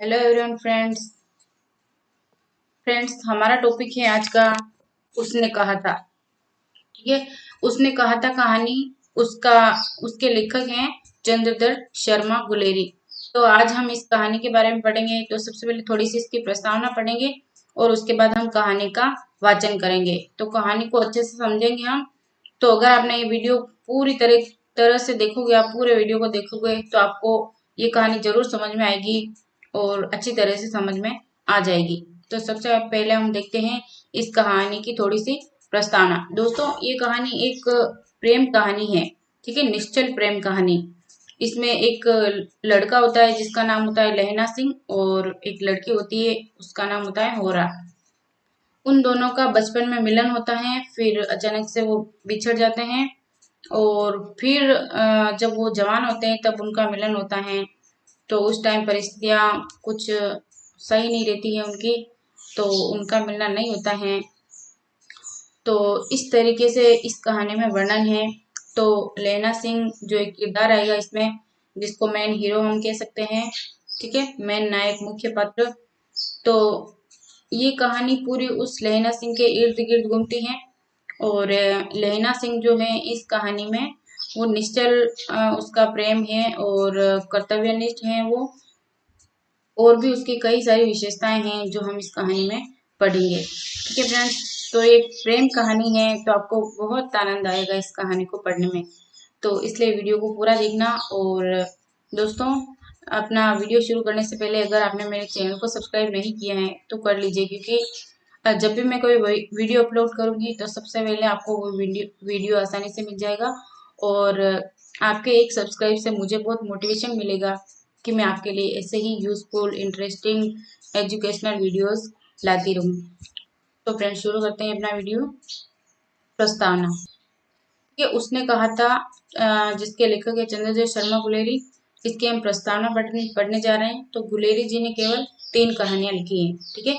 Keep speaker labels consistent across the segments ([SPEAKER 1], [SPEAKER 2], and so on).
[SPEAKER 1] Hello everyone friends हमारा topic है आज का। उसने कहा था। ठीक है। उसने कहा था कहानी। उसका उसके लेखक हैं चंद्रदत्त शर्मा गुलेरी। तो आज हम इस कहानी के बारे में पढ़ेंगे। तो सबसे पहले थोड़ी सी इसकी प्रस्तावना पढ़ेंगे और उसके बाद हम कहानी का वाचन करेंगे। तो कहानी को अच्छे से समझेंगे हम। तो अगर आपने ये वीडियो पूरी तरह से देखोगे, आप पूरे वीडियो को देखोगे तो आपको ये कहानी जरूर समझ में आएगी और अच्छी तरह से समझ में आ जाएगी। तो सबसे पहले हम देखते हैं इस कहानी की थोड़ी सी प्रस्तावना। दोस्तों, ये कहानी एक प्रेम कहानी है। ठीक है, निश्चल प्रेम कहानी। इसमें एक लड़का होता है जिसका नाम होता है लहना सिंह और एक लड़की होती है उसका नाम होता है होरा। उन दोनों का बचपन में मिलन होता है, फिर अचानक से वो बिछड़ जाते हैं और फिर जब वो जवान होते हैं तब उनका मिलन होता है। तो उस टाइम परिस्थितियाँ कुछ सही नहीं रहती है उनकी, तो उनका मिलना नहीं होता है। तो इस तरीके से इस कहानी में वर्णन है। तो लैना सिंह जो एक किरदार आएगा इसमें, जिसको मेन हीरो हम कह सकते हैं। ठीक है, मेन नायक मुख्य पात्र। तो ये कहानी पूरी उस लहना सिंह के इर्द गिर्द घूमती है और लहना सिंह जो है इस कहानी में वो निश्चल उसका प्रेम है और कर्तव्यनिष्ठ है वो। और भी उसकी कई सारी विशेषताएं हैं जो हम इस कहानी में पढ़ेंगे। ठीक है फ्रेंड्स, तो एक प्रेम कहानी है तो आपको बहुत आनंद आएगा इस कहानी को पढ़ने में। तो इसलिए वीडियो को पूरा देखना। और दोस्तों, अपना वीडियो शुरू करने से पहले अगर आपने मेरे चैनल को सब्सक्राइब नहीं किया है तो कर लीजिए, क्योंकि जब भी मैं कोई वीडियो अपलोड करूंगी तो सबसे पहले आपको वो वीडियो आसानी से मिल जाएगा। और आपके एक सब्सक्राइब से मुझे बहुत मोटिवेशन मिलेगा कि मैं आपके लिए ऐसे ही यूजफुल, इंटरेस्टिंग, एजुकेशनल वीडियोस लाती रहूं। तो फ्रेंड्स, शुरू करते हैं अपना वीडियो। प्रस्तावना। कि उसने कहा था, जिसके लेखक है चंद्रदत्त शर्मा गुलेरी। इसकी हम प्रस्तावना पढ़ने जा रहे हैं। तो गुलेरी जी ने केवल 3 कहानियां लिखी हैं। ठीक है,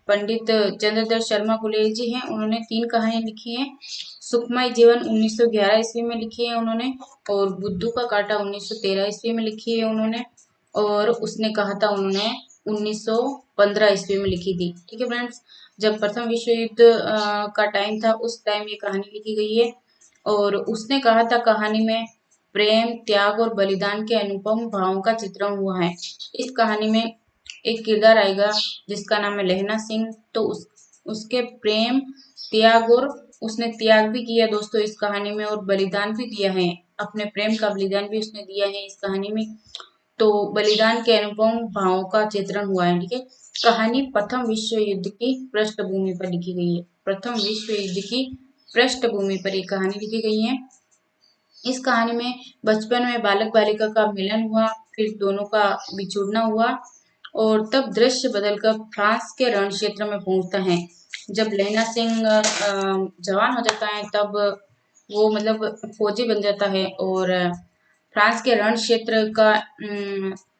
[SPEAKER 1] पंडित चंद्रदत्त शर्मा गुलेरी जी हैं, उन्होंने 3 कहानियां लिखी हैं। सुखमय जीवन 1911 ईस्वी में लिखी है उन्होंने, और बुद्धू का कांटा 1913 ईस्वी में लिखी है उन्होंने, और उसने कहा था उन्होंने 1915 ईस्वी में लिखी थी। ठीक है फ्रेंड्स, जब प्रथम विश्व युद्ध का टाइम था उस टाइम ये कहानी लिखी गई है। और उसने कहा था कहानी में प्रेम, त्याग और बलिदान के अनुपम भावों का चित्रण हुआ है। इस कहानी में एक किरदार आएगा जिसका नाम है लहना सिंह। तो उसके प्रेम, त्याग, और उसने त्याग भी किया दोस्तों इस कहानी में, और बलिदान भी दिया है। अपने प्रेम का बलिदान भी उसने दिया है इस कहानी में। तो बलिदान के अनुपम भावों का चित्रण हुआ है। ठीक है, कहानी प्रथम विश्व युद्ध की पृष्ठभूमि पर लिखी गई है। प्रथम विश्व युद्ध की पृष्ठभूमि पर एक कहानी लिखी गई है। इस कहानी में बचपन में बालक बालिका का मिलन हुआ, फिर दोनों का बिछुड़ना हुआ, और तब दृश्य बदलकर फ्रांस के रण क्षेत्र में पहुंचता है। जब लैना सिंह जवान हो जाता है तब वो मतलब फौजी बन जाता है, और फ्रांस के रण क्षेत्र का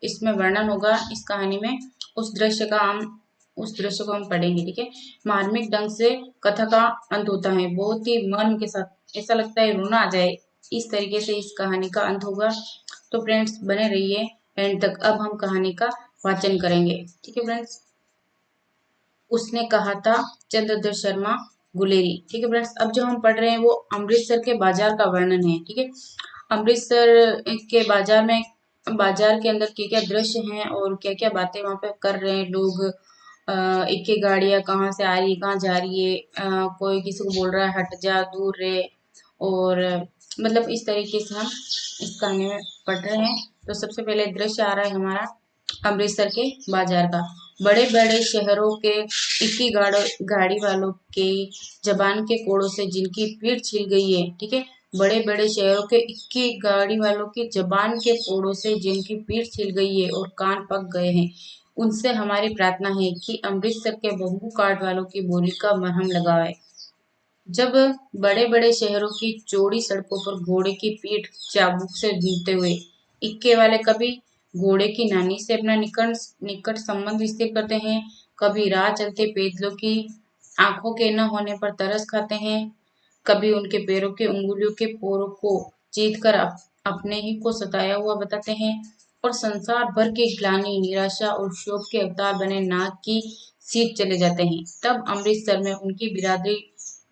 [SPEAKER 1] इसमें वर्णन होगा इस कहानी में। उस दृश्य को हम पढ़ेंगे। ठीक है, मार्मिक ढंग से कथा का अंत होता है, बहुत ही मर्म के साथ, ऐसा लगता है रोना आ जाए। इस तरीके से इस कहानी का अंत होगा। तो फ्रेंड्स, बने रहिए एंड तक। अब हम कहानी का वाचन करेंगे। ठीक है फ्रेंड्स, उसने कहा था चंद्रदत्त शर्मा गुलेरी। ठीक है फ्रेंड्स, अब जो हम पढ़ रहे हैं वो अमृतसर के बाजार का वर्णन है। ठीक है, अमृतसर के बाजार के अंदर क्या क्या दृश्य हैं और क्या क्या बातें वहां पे कर रहे हैं लोग। एक एक गाड़ियां कहाँ से आ रही है, कहाँ जा रही है, कोई किसी को बोल रहा है हट जा, दूर रहे। और मतलब इस तरीके से हम इस कहानी में पढ़ रहे हैं। तो सबसे पहले दृश्य आ रहा है हमारा अमृतसर के बाजार का। बड़े बड़े शहरों के इक्की गाड़ी वालों के जबान के कोड़ों से जिनकी पीठ छिल गई है। ठीक है, बड़े बड़े शहरों के इक्की गाड़ी वालों की जबान के कोड़ों से जिनकी पीठ छिल गई है और कान पक गए हैं, उनसे हमारी प्रार्थना है कि अमृतसर के बम्बू काट वालों की बोली का मरहम लगाए। जब बड़े बड़े शहरों की चौड़ी सड़कों पर घोड़े की पीठ चाबुक से बीनते हुए इक्के वाले कभी घोड़े की नानी से अपना निकट निकट संबंध स्थिर करते हैं, कभी राह चलते पैदलों की आंखों के न होने पर तरस खाते हैं, कभी उनके पैरों के उंगलियों के पोरों को चीत कर अपने ही को सताया हुआ बताते हैं, और संसार भर के ग्लानि, निराशा और शोक के अवतार बने नाग की सीट चले जाते हैं। तब अमृतसर में उनकी बिरादरी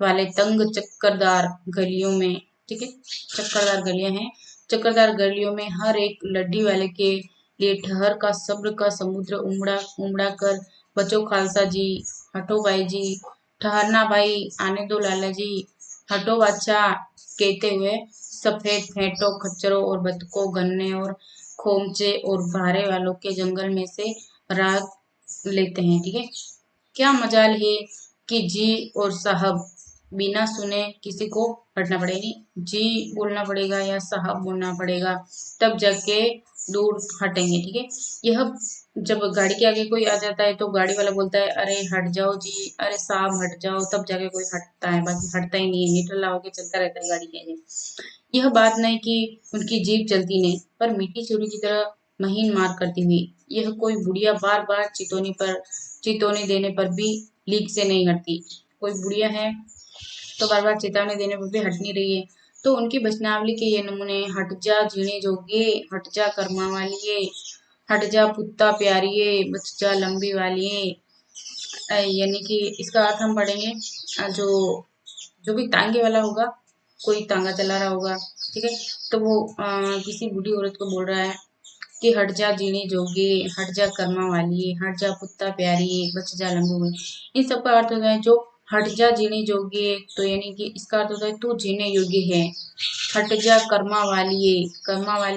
[SPEAKER 1] वाले तंग चक्करदार गलियों में, ठीक है, चक्करदार गलियां हैं, चक्करदार गलियों में हर एक लड्डी वाले के लिए ठहर का सब्र का समुद्र उमड़ा उमड़ा कर, बचो खालसा जी, हटो भाई जी, ठहरना भाई, आने दो लाला जी, हटो बादशाह, कहते हुए सफेद फेंटों, खच्चरों और बतकों, गन्ने और खोमचे और भारे वालों के जंगल में से राग लेते हैं। ठीक है, क्या मजाल है कि जी और साहब बिना सुने किसी को हटना पड़ेगी, जी बोलना पड़ेगा या साहब बोलना पड़ेगा, तब जाके दूर हटेंगे। ठीक है, यह जब गाड़ी के आगे कोई आ जाता है तो गाड़ी वाला बोलता है अरे हट जाओ जी, अरे साहब हट जाओ, तब जाके कोई हटता है, बाकी हटता ही नहीं है, हीटर होके चलता रहता है गाड़ी के आगे। यह बात नहीं कि उनकी जीभ चलती नहीं, पर मीठी छुरी की तरह महीन मार करती हुई। यह कोई बुढ़िया बार बार चितौनी देने पर भी लीक से नहीं हटती। कोई बुढ़िया है तो बार बार चेतावनी देने पर भी हट नहीं रही है। तो उनकी वचनावली के ये नमूने, हट जा जीने जोगे, हट जा कर्मा वालिए, हट जा पुत्ता प्यारिये, बच जा लंबी वालिए। यानी कि इसका अर्थ हम पढ़ेंगे, जो जो भी तांगे वाला होगा, कोई तांगा चला रहा होगा, ठीक है, तो वो किसी बूढ़ी औरत को बोल रहा है कि हट जा जीने जोगे, हट जा कर्मा वाली, हट जा पुत्ता प्यारी, बच जा लंबू। इन सब का अर्थ होता है जो हट जा जीने जोगे, तो यानी कि इसका अर्थ होता है तू जीने योग्य है। हट जा कर्मा वाली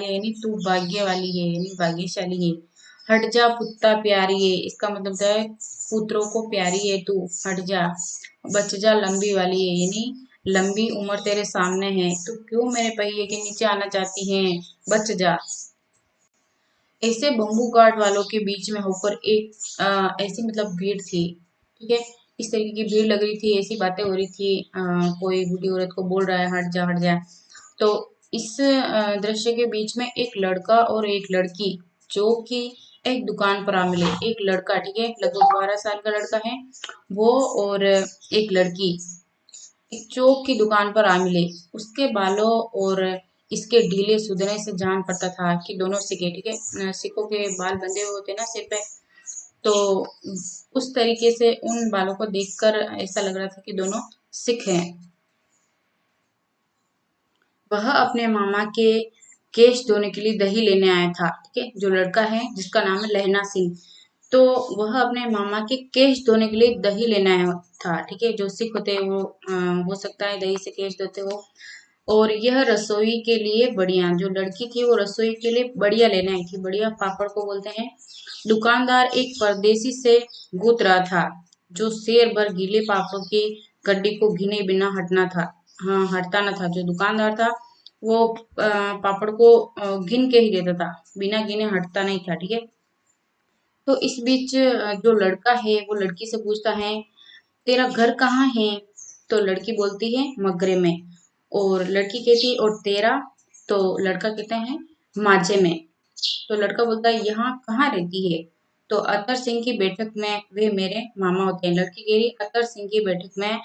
[SPEAKER 1] है यानी तू भाग्य वाली है, यानी भाग्यशाली है। हट जा पुत्ता प्यारी है, इसका मतलब होता है पुत्रों को प्यारी है तू, हट जा। बच जा लंबी वाली है, यानी लंबी उम्र तेरे सामने है, तू क्यों मेरे पहिए के नीचे आना चाहती है, बच जा। ऐसे बम्बू गार्ड वालों के बीच में होकर एक ऐसी मतलब भीड़ थी, ठीक है, इस तरीके की भीड़ लग रही थी, ऐसी बातें हो रही थी, कोई बूढ़ी औरत को बोल रहा है हट जा हट जा। तो इस दृश्य के बीच में एक लड़का और एक लड़की जो कि एक दुकान पर आ मिले। एक लड़का, ठीक है, लगभग 12 साल का लड़का है वो, और एक लड़की एक चौक की दुकान पर आ मिले। उसके बालों और इसके ढीले सुधने से जान पड़ता था कि दोनों सिखे, ठीक है, सिखों के बाल बंधे हुए होते ना सिर पे, तो उस तरीके से उन बालों को देखकर ऐसा लग रहा था कि दोनों सिख हैं। वह अपने मामा के केश धोने के लिए दही लेने आया था, ठीक है, जो लड़का है जिसका नाम है लहना सिंह, तो वह अपने मामा के केश धोने के लिए दही लेने आया था, ठीक है, जो सिख होते हैं वो हो सकता है दही से केश धोते हो। और यह रसोई के लिए बढ़िया, जो लड़की थी वो रसोई के लिए बढ़िया लेने आई थी, बढ़िया पापड़ को बोलते हैं। दुकानदार एक परदेसी से गूंथ रहा था जो शेर भर गीले पापड़ों की गड्डी को गिने बिना हटना था, हाँ हटता न था। जो दुकानदार था वो पापड़ को गिन के ही देता था, बिना गिने हटता नहीं था, ठीक है। तो इस बीच जो लड़का है वो लड़की से पूछता है तेरा घर कहाँ है, तो लड़की बोलती है मगरे में, और लड़की कहती है और तेरा, तो लड़का कहते हैं माजे में। तो लड़का बोलता है यहाँ कहाँ रहती है, तो अतर सिंह की बैठक में वे मेरे मामा होते हैं। लड़की कह रही अतर सिंह की बैठक में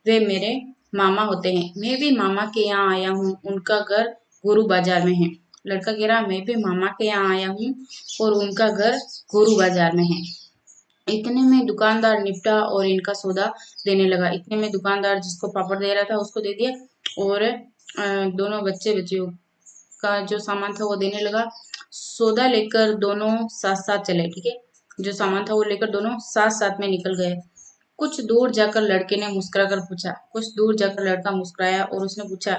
[SPEAKER 1] वे मेरे मामा होते हैं, मैं भी मामा के यहाँ आया हूँ, उनका घर गुरु बाजार में है। लड़का कह रहा मैं भी मामा के यहाँ आया हूँ और उनका घर गुरु बाजार में है। इतने में दुकानदार निपटा और इनका सौदा देने लगा। इतने में दुकानदार जिसको पापड़ दे रहा था उसको दे दिया, और दोनों बच्चे बच्चियों का जो सामान था वो देने लगा। सौदा लेकर दोनों साथ साथ चले, ठीक है, जो सामान था वो लेकर दोनों साथ साथ में निकल गए। कुछ दूर जाकर लड़के ने मुस्कुरा कर पूछा, कुछ दूर जाकर लड़का मुस्कुराया और उसने पूछा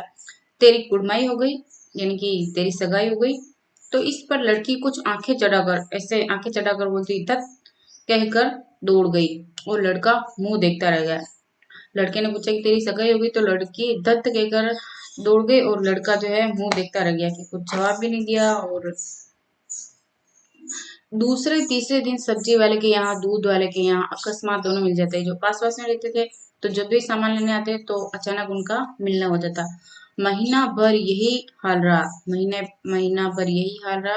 [SPEAKER 1] तेरी कुड़माई हो गई, यानी कि तेरी सगाई हो गई। तो इस पर लड़की कुछ आंखें चढ़ाकर, ऐसे आंखें चढ़ाकर बोलती तक कहकर दौड़ गई, और लड़का मुंह देखता रह गया। लड़के ने पूछा कि तेरी सगाई हो गई, तो लड़की दत्त कहकर दौड़ गई, और लड़का जो है मुंह देखता रह गया कि कुछ जवाब भी नहीं दिया। और दूसरे तीसरे दिन सब्जी वाले के यहाँ, दूध वाले के यहाँ अकस्मात दोनों मिल जाते हैं। जो पास पास में रहते थे तो जब भी सामान लेने आते तो अचानक उनका मिलना हो जाता। महीना भर यही हाल रहा, महीना भर यही हाल रहा।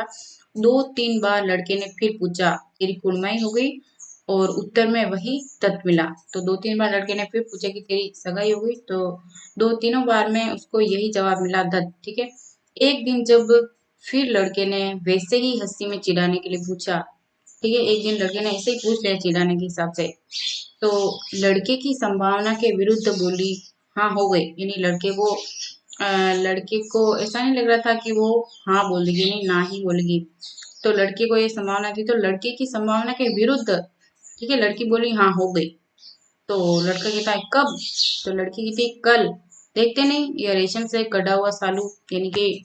[SPEAKER 1] 2-3 बार लड़के ने फिर पूछा तेरी कुड़माई हो गई, और उत्तर में वही तत्व मिला। तो 2-3 बार लड़के ने फिर पूछा कि तेरी सगाई हो गई, तो 2 तीनों बार में उसको यही जवाब मिला दत्त, ठीक है। एक दिन जब फिर लड़के ने वैसे ही हंसी में चिढ़ाने के लिए पूछा। ठीक है, एक दिन लड़के ने ऐसे ही पूछ लिया चिढ़ाने के हिसाब से। तो लड़के की संभावना के विरुद्ध बोली, हाँ हो गई। यानी लड़के को ऐसा नहीं लग रहा था कि वो हाँ बोल देगी, नहीं ना ही बोलेगी। तो लड़के को ये संभावना थी, तो लड़के की संभावना के विरुद्ध, ठीक है, लड़की बोली हाँ हो गई। तो लड़का कहता है कब? तो लड़की कहती है कल। देखते नहीं ये रेशम से कटा हुआ सालू, यानी कि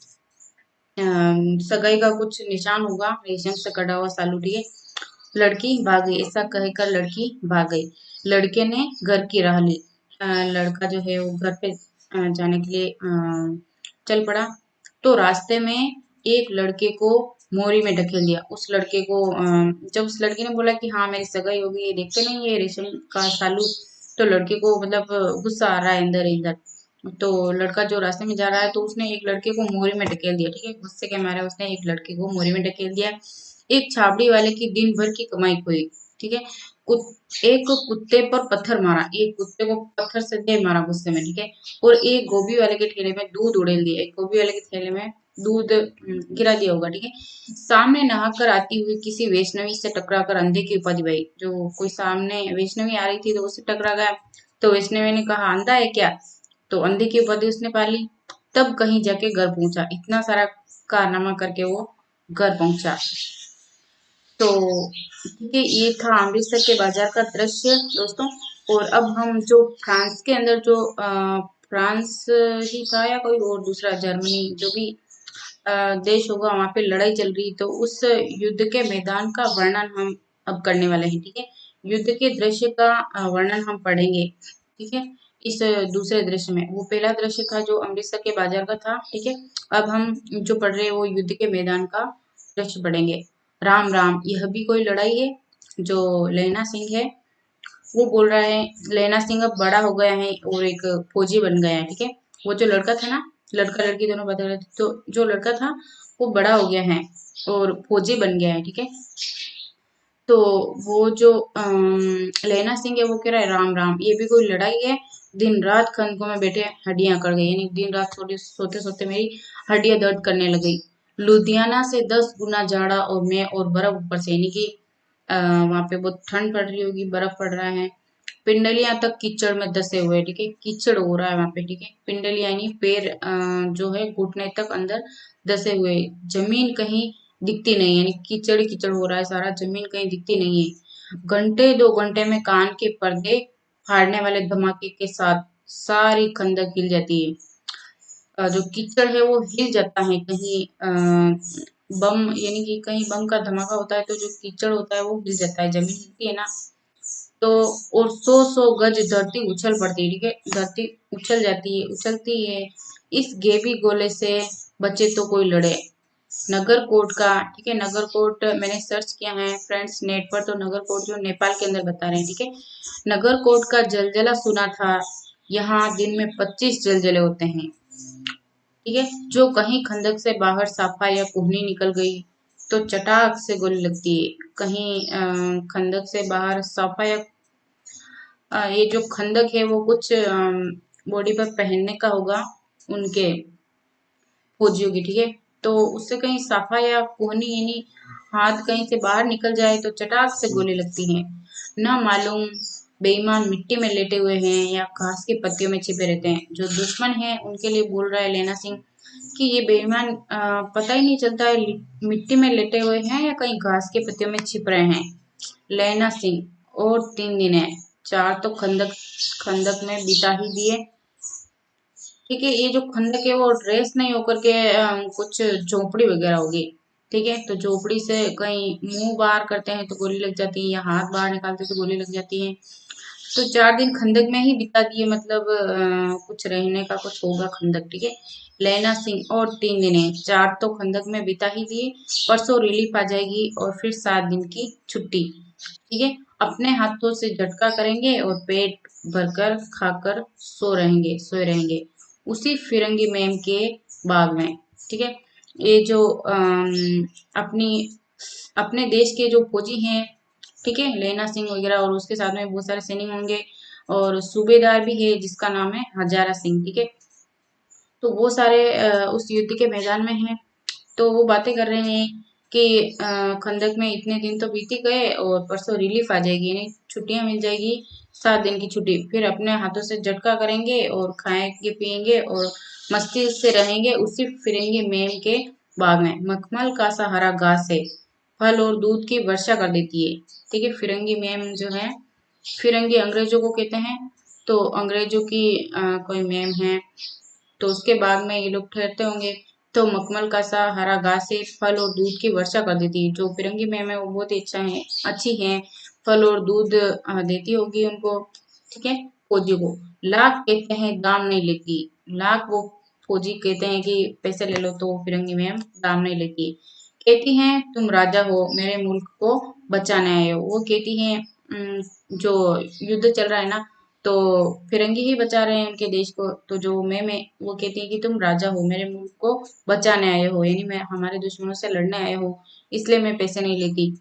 [SPEAKER 1] सगाई का कुछ निशान होगा, रेशम से कटा हुआ सालू। ठीक है, लड़की भाग गई। ऐसा कहकर लड़की भाग गई। लड़के ने घर की राह ली। लड़का जो है वो घर पे जाने के लिए चल पड़ा। तो रास्ते में एक लड़के को मोरी में ढकेल दिया। उस लड़के को जब उस लड़की ने बोला कि हाँ मेरी सगाई होगी, ये देखते नहीं ये रेशम का सालू, तो लड़के को मतलब गुस्सा आ रहा है अंदर ही अंदर। तो लड़का जो रास्ते में जा रहा है, तो उसने एक लड़के को मोरी में ढकेल दिया। ठीक है, गुस्से के मारे उसने एक लड़के को मोरी में ढकेल दिया। एक छाबड़ी वाले की दिन भर की कमाई खोई। ठीक है, एक कुत्ते पर पत्थर मारा, एक कुत्ते को पत्थर से दे मारा गुस्से में। ठीक है, और एक गोभी वाले के ठेले में दूध उड़ेल दिया, एक गोभी वाले के ठेले में दूध गिरा दिया होगा। ठीक है, सामने नहाकर आती हुई किसी वैष्णवी से टकराकर अंधे की उपाधि पाई। जो कोई सामने वैष्णवी आ रही थी तो उससे टकरा गया। तो वैष्णवी ने कहा अंधा है क्या? तो अंधे की उपाधि उसने पा ली। तब कहीं जाके घर पहुंचा, इतना सारा कारनामा करके वो घर पहुंचा। तो ठीक है, ये था अमृतसर के बाजार का दृश्य दोस्तों। और अब हम जो फ्रांस के अंदर जो फ्रांस ही था या कोई और दूसरा जर्मनी जो भी देश होगा वहां पे लड़ाई चल रही, तो उस युद्ध के मैदान का वर्णन हम अब करने वाले हैं। ठीक है, युद्ध के दृश्य का वर्णन हम पढ़ेंगे। ठीक है, इस दूसरे दृश्य में, वो पहला दृश्य था जो अमृतसर के बाजार का था। ठीक है, अब हम जो पढ़ रहे हैं वो युद्ध के मैदान का दृश्य पढ़ेंगे। राम राम, यह भी कोई लड़ाई है? जो लैना सिंह है वो बोल रहा है। लैना सिंह अब बड़ा हो गया है और एक फौजी बन गया है। ठीक है, वो जो लड़का था ना, लड़का लड़की दोनों बता रहे थे, तो जो लड़का था वो बड़ा हो गया है और फौजी बन गया है। ठीक है, तो वो जो लैना सिंह है वो कह रहा है राम राम, ये भी कोई लड़ाई है? दिन रात खंडकों में बैठे हड्डियां कट गई, यानी दिन रात सोते सोते मेरी हड्डियां दर्द करने लग गई। लुधियाना से 10 गुना जाड़ा और मैं और बर्फ ऊपर से, यानी कि वहां पे बहुत ठंड पड़ रही होगी, बर्फ पड़ रहा है। पिंडलियां तक कीचड़ में धसे हुए। ठीक है, कीचड़ हो रहा है वहां पे। ठीक है, पिंडलियां यानी पैर जो है घुटने तक अंदर धसे हुए। जमीन कहीं दिखती नहीं, यानी कीचड़ ही कीचड़ हो रहा है सारा, जमीन कहीं दिखती नहीं है। घंटे 2 घंटे में कान के पर्दे फाड़ने वाले धमाके के साथ सारी खंदक हिल जाती है। जो कीचड़ है वो हिल जाता है कहीं बम, यानी कि कहीं बम का धमाका होता है तो जो कीचड़ होता है वो हिल जाता है, जमीन हिलती है ना। तो और 100 100 गज धरती उछल पड़ती है। ठीक है, धरती उछल जाती है, उछलती है। इस गेबी गोले से बचे तो कोई लड़े। नगरकोट का, ठीक है, नगरकोट मैंने सर्च किया है फ्रेंड्स नेट पर, तो नगरकोट जो नेपाल के अंदर बता रहे हैं। ठीक है, नगरकोट का जलजला सुना था। यहाँ दिन में 25 जलजले होते हैं। ठीक है, जो कहीं खंदक से बाहर साफा या कुहनी निकल गई तो चटाक से गोली लगती है। कहीं खंदक से बाहर साफा या ये जो खंदक है वो कुछ बॉडी पर पहनने का होगा उनके फौजियों की। ठीक है, तो उससे कहीं साफा या कोहनी यानी हाथ कहीं से बाहर निकल जाए तो चटाक से गोली लगती है। न मालूम बेईमान मिट्टी में लेटे हुए हैं या घास के पत्तियों में छिपे रहते हैं। जो दुश्मन है उनके लिए बोल रहा है लेना सिंह कि ये बेईमान पता ही नहीं चलता है मिट्टी में लेटे हुए हैं या कहीं घास के पत्तियों में छिप रहे हैं। लेना सिंह और 3 दिन है, 4 तो खंदक खंदक में बिता ही दिए। ठीक है, ये जो खंडक है वो ड्रेस नहीं होकर के कुछ झोपड़ी वगैरह होगी। ठीक है, तो झोपड़ी से कहीं मुंह बाहर करते हैं तो गोली लग जाती है, या हाथ बाहर निकालते हैं तो गोली लग जाती है। तो 4 दिन खंडक में ही बिता दिए, मतलब कुछ रहने का कुछ होगा खंडक। ठीक है, लैला सिंह और 3 दिन है, 4 तो खंडक में बिता ही दिए। परसों रिलीफ आ जाएगी और फिर 7 दिन की छुट्टी। ठीक है, अपने हाथों से झटका करेंगे और पेट भरकर खाकर सोए रहेंगे उसी फिरंगी मैम के बाग में। ठीक है, ये जो अपनी अपने देश के जो फौजी हैं, ठीक है, लेना सिंह वगैरह, और उसके साथ में बहुत सारे सैनिक होंगे और सूबेदार भी है जिसका नाम है हजारा सिंह। ठीक है, तो वो सारे उस युद्ध के मैदान में हैं। तो वो बातें कर रहे हैं कि खंदक में इतने दिन तो बीत ही गए और परसों रिलीफ आ जाएगी, यानी छुट्टियां मिल जाएगी, 7 दिन की छुट्टी। फिर अपने हाथों से झटका करेंगे और खाएंगे पिएंगे और मस्ती से रहेंगे उसी फिरंगी मेम के बाग में। मखमल का सा हरा घास है, फल और दूध की वर्षा कर देती है। ठीक है, फिरंगी मेम जो है, फिरंगी अंग्रेजों को कहते हैं। तो अंग्रेजों की कोई मेम है, तो उसके बाग में ये लोग ठहरते होंगे। तो मखमल का सा हरा घास से फल और दूध की वर्षा कर देती है। जो फिरंगी मैम है वो बहुत ही अच्छी है, फल और दूध देती होगी उनको। ठीक है, फौजी को लाख कहते हैं दाम नहीं लेती। लाख वो फौजी कहते हैं कि पैसे ले लो, तो वो फिरंगी मैम दाम नहीं लेती। कहती हैं तुम राजा हो, मेरे मुल्क को बचाने आए हो। वो कहती हैं जो युद्ध चल रहा है ना, तो फिरंगी ही बचा रहे हैं उनके देश को। तो जो मैम है वो कहती है कि तुम राजा हो, मेरे मुल्क को बचाने आए हो, यानी मैं हमारे दुश्मनों से लड़ने आए हो, इसलिए मैं पैसे नहीं लेती।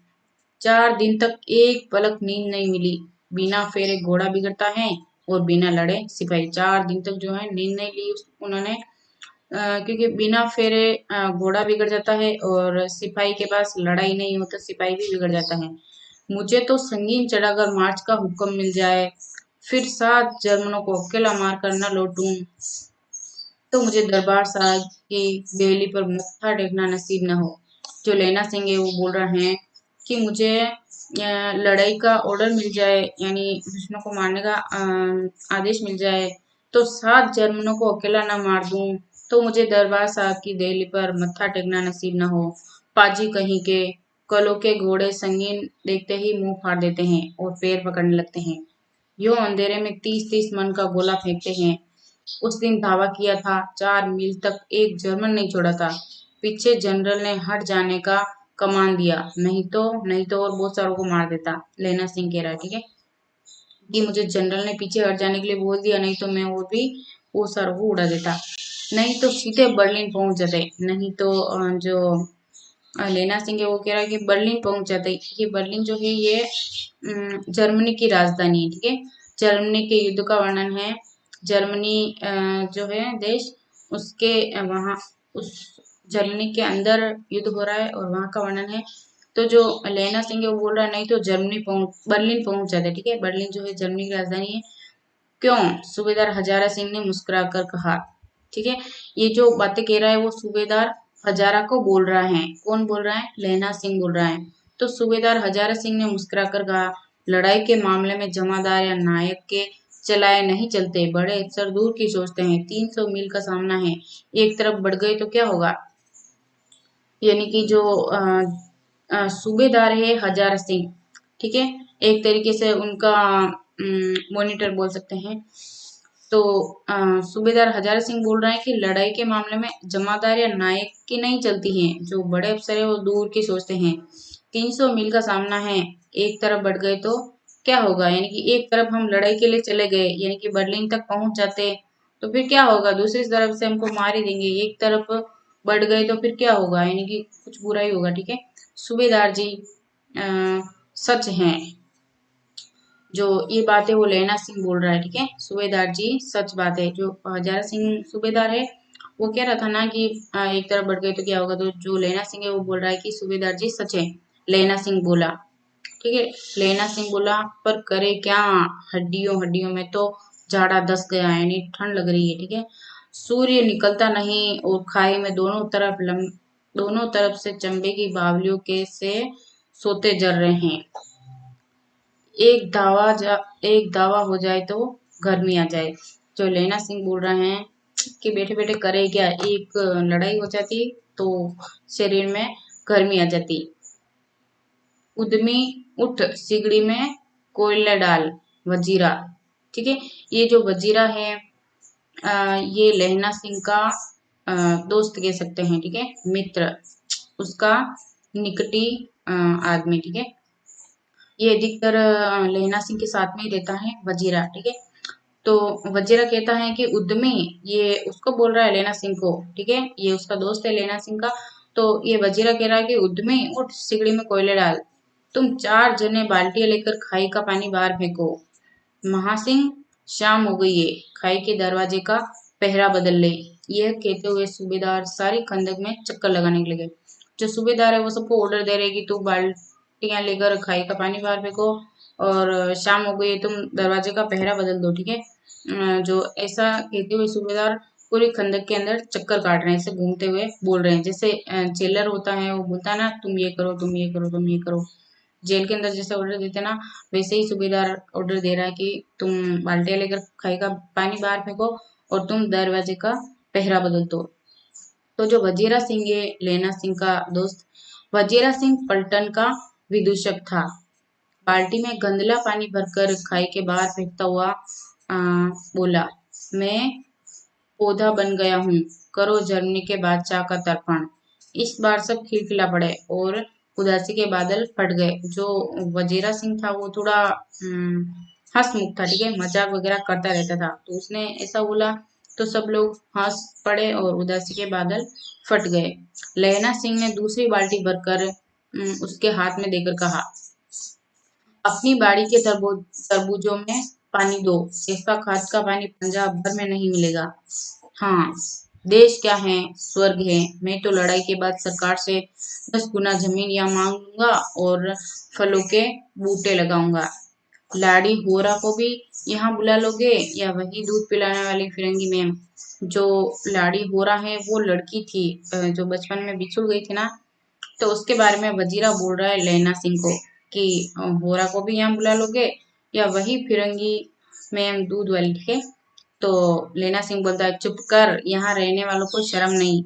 [SPEAKER 1] 4 दिन तक एक पलक नींद नहीं मिली। बिना फेरे घोड़ा बिगड़ता है और बिना लड़े सिपाही। 4 दिन तक जो है नींद नहीं ली उन्होंने, क्योंकि बिना फेरे घोड़ा बिगड़ जाता है और सिपाही के पास लड़ाई नहीं हो तो सिपाही भी बिगड़ जाता है। मुझे तो संगीन चढ़ाकर मार्च का हुक्म मिल जाए, फिर 7 जर्मनों को अकेला मारकर न लौटूं, तो मुझे दरबार साहब की बेली पर मत्था टेकना नसीब न हो। जो लेना सिंह है वो बोल रहे हैं कि मुझे लड़ाई का ऑर्डर मिल जाए, यानी दुश्मनों को मारने का आदेश मिल जाए, तो 7 जर्मनों को अकेला न मार दूं, तो मुझे दरबार साहब की देहली पर मत्था टेकना नसीब न हो। पाजी कहीं के कलों के घोड़े संगीन देखते ही मुंह फाड़ देते हैं और पैर पकड़ने लगते हैं। यो अंधेरे में 30-30 मन का गोला फेंकते हैं। उस दिन धावा किया था, 4 मील तक एक जर्मन नहीं छोड़ा था। पीछे जनरल ने हट जाने का कमान दिया, नहीं तो और बहुत सारों को मार देता। लेना सिंह कह रहा है, ठीक है, कि मुझे जनरल ने पीछे हट जाने के लिए बोल दिया, नहीं तो मैं और भी वो सारों को उड़ा देता। नहीं तो सीधे बर्लिन पहुंच जाते। नहीं तो जो लेना सिंह है वो कह रहा है कि बर्लिन पहुंच जाते। ये बर्लिन जो है ये जर्मनी की राजधानी है। ठीक है, जर्मनी के युद्ध का वर्णन है। जर्मनी जो है देश, उसके वहाँ उस जर्मनी के अंदर युद्ध हो रहा है और वहाँ का वर्णन है। तो जो लेना सिंह है वो बोल रहा है नहीं तो बर्लिन पहुंच जाते। ठीक है, बर्लिन जो है जर्मनी की राजधानी है। क्यों? सूबेदार हजारा सिंह ने मुस्कुराकर कहा। ठीक है, ये जो बातें कह रहा है वो सूबेदार हजारा को बोल रहा है। कौन बोल रहा है? लेना सिंह बोल रहा है। तो सूबेदार हजारा सिंह ने मुस्कुराकर कहा, लड़ाई के मामले में जमादार या नायक के चलाए नहीं चलते, बड़े अफसर दूर की सोचते हैं। 300 मील का सामना है, एक तरफ बढ़ गए तो क्या होगा। यानी कि जो सूबेदार है हजारा सिंह, ठीक है, एक तरीके से उनका मॉनिटर बोल सकते हैं। तो सूबेदार हजारा सिंह बोल रहे हैं कि लड़ाई के मामले में जमादार या नायक की नहीं चलती हैं, जो बड़े अफसर है वो दूर की सोचते हैं। 300 मील का सामना है, एक तरफ बढ़ गए तो क्या होगा। यानी कि एक तरफ हम लड़ाई के लिए चले गए, यानी कि बर्लिन तक पहुंच जाते, तो फिर क्या होगा, दूसरी तरफ से हमको मार ही देंगे। एक तरफ बढ़ गए तो फिर क्या होगा, यानी कि कुछ बुरा ही होगा। ठीक है, सूबेदार जी अ, सच हैं। जो ये बात है वो लेना सिंह बोल रहा है। ठीक है, सूबेदार जी सच बात है। जो हजारा सिंह सूबेदार है वो कह रहा था ना कि एक तरफ बढ़ गए तो क्या होगा, तो जो लेना सिंह है वो बोल रहा है कि सूबेदार जी सच है। लेना सिंह बोला, ठीक है, लेना सिंह बोला पर करे क्या, हड्डियों हड्डियों में तो झाड़ा धस गया, यानी ठंड लग रही है। ठीक है, सूर्य निकलता नहीं और खाई में दोनों तरफ से चंबे की बावलियों के से सोते जल रहे हैं। एक दावा हो जाए तो गर्मी आ जाए। जो लेना सिंह बोल रहे हैं कि बैठे बैठे करे क्या, एक लड़ाई हो जाती तो शरीर में गर्मी आ जाती। उद्यमी उठ सिगड़ी में कोयला डाल, वजीरा। ठीक है, ये जो वजीरा है ये लेना सिंह का दोस्त कह सकते हैं। ठीक है, मित्र, उसका निकटी आदमी। ठीक है, ये अधिकतर लेना सिंह के साथ में ही रहता है, वजीरा। ठीक है, तो वजीरा कहता है कि उद्यमी, ये उसको बोल रहा है लेना सिंह को। ठीक है, ये उसका दोस्त है लेना सिंह का। तो ये वजीरा कह रहा है कि उद्यमी उठ सिगड़ी में कोयले डाल, तुम 4 जने बाल्टियां लेकर खाई का पानी बाहर फेंको। महासिंह, शाम हो गई है, खाई के दरवाजे का पहरा बदल ले। यह कहते हुए सूबेदार सारी खंदक में चक्कर लगाने लगे। जो सूबेदार है वो सबको ऑर्डर दे रहे कि तू बाल्टियां लेकर खाई का पानी बाहर फेंको और शाम हो गई तुम दरवाजे का पहरा बदल दो, ठीक है। जो ऐसा कहते हुए सूबेदार पूरी खंदक के अंदर चक्कर काट रहे हैं, ऐसे घूमते हुए बोल रहे हैं, जैसे जेलर होता है वो बोलता है ना, तुम ये करो, तुम ये करो, तुम ये करो। जेल के अंदर जैसे ऑर्डर देते ना, वैसे ही सूबेदार ऑर्डर दे रहा है कि तुम बाल्टियां लेकर खाई का पानी बाहर फेंको और तुम दरवाजे का पहरा बदल दो। तो जो वजीरा सिंह है लेना सिंह का दोस्त, वजीरा सिंह पलटन का विदूषक था। बाल्टी में गंदला पानी भरकर खाई के बाहर फेंकता हुआ बोला, मैं पौधा बन गया हूँ, करो जर्मनी के बादशाह का तर्पण। इस बार सब खिलखिला पड़े और उदासी के बादल फट गए। जो वजीरा सिंह था वो थोड़ा हंसमुख था, ठीक है, मजाक वगैरह करता रहता था, तो उसने ऐसा बोला तो सब लोग हंस पड़े और उदासी के बादल फट गए। लहना सिंह ने दूसरी बाल्टी भरकर उसके हाथ में देकर कहा, अपनी बाड़ी के तरबूजों में पानी दो, इसका खाद का पानी पंजाब भर में नहीं मिलेगा। हाँ, देश क्या है, स्वर्ग है। मैं तो लड़ाई के बाद सरकार से 10 गुना जमीन या मांग लूंगा और फलों के बूटे लगाऊंगा। लाड़ी होरा को भी यहाँ बुला लोगे या वही दूध पिलाने वाली फिरंगी मैम? जो लाड़ी होरा है वो लड़की थी जो बचपन में बिछुड़ गई थी ना, तो उसके बारे में वजीरा बोल रहा है लैना सिंह को कि होरा को भी यहाँ बुला लोगे या वही फिरंगी मैम दूध वाली, ठीक है। तो लेना सिंह बोलता है, चुप कर, यहाँ रहने वालों को शर्म नहीं।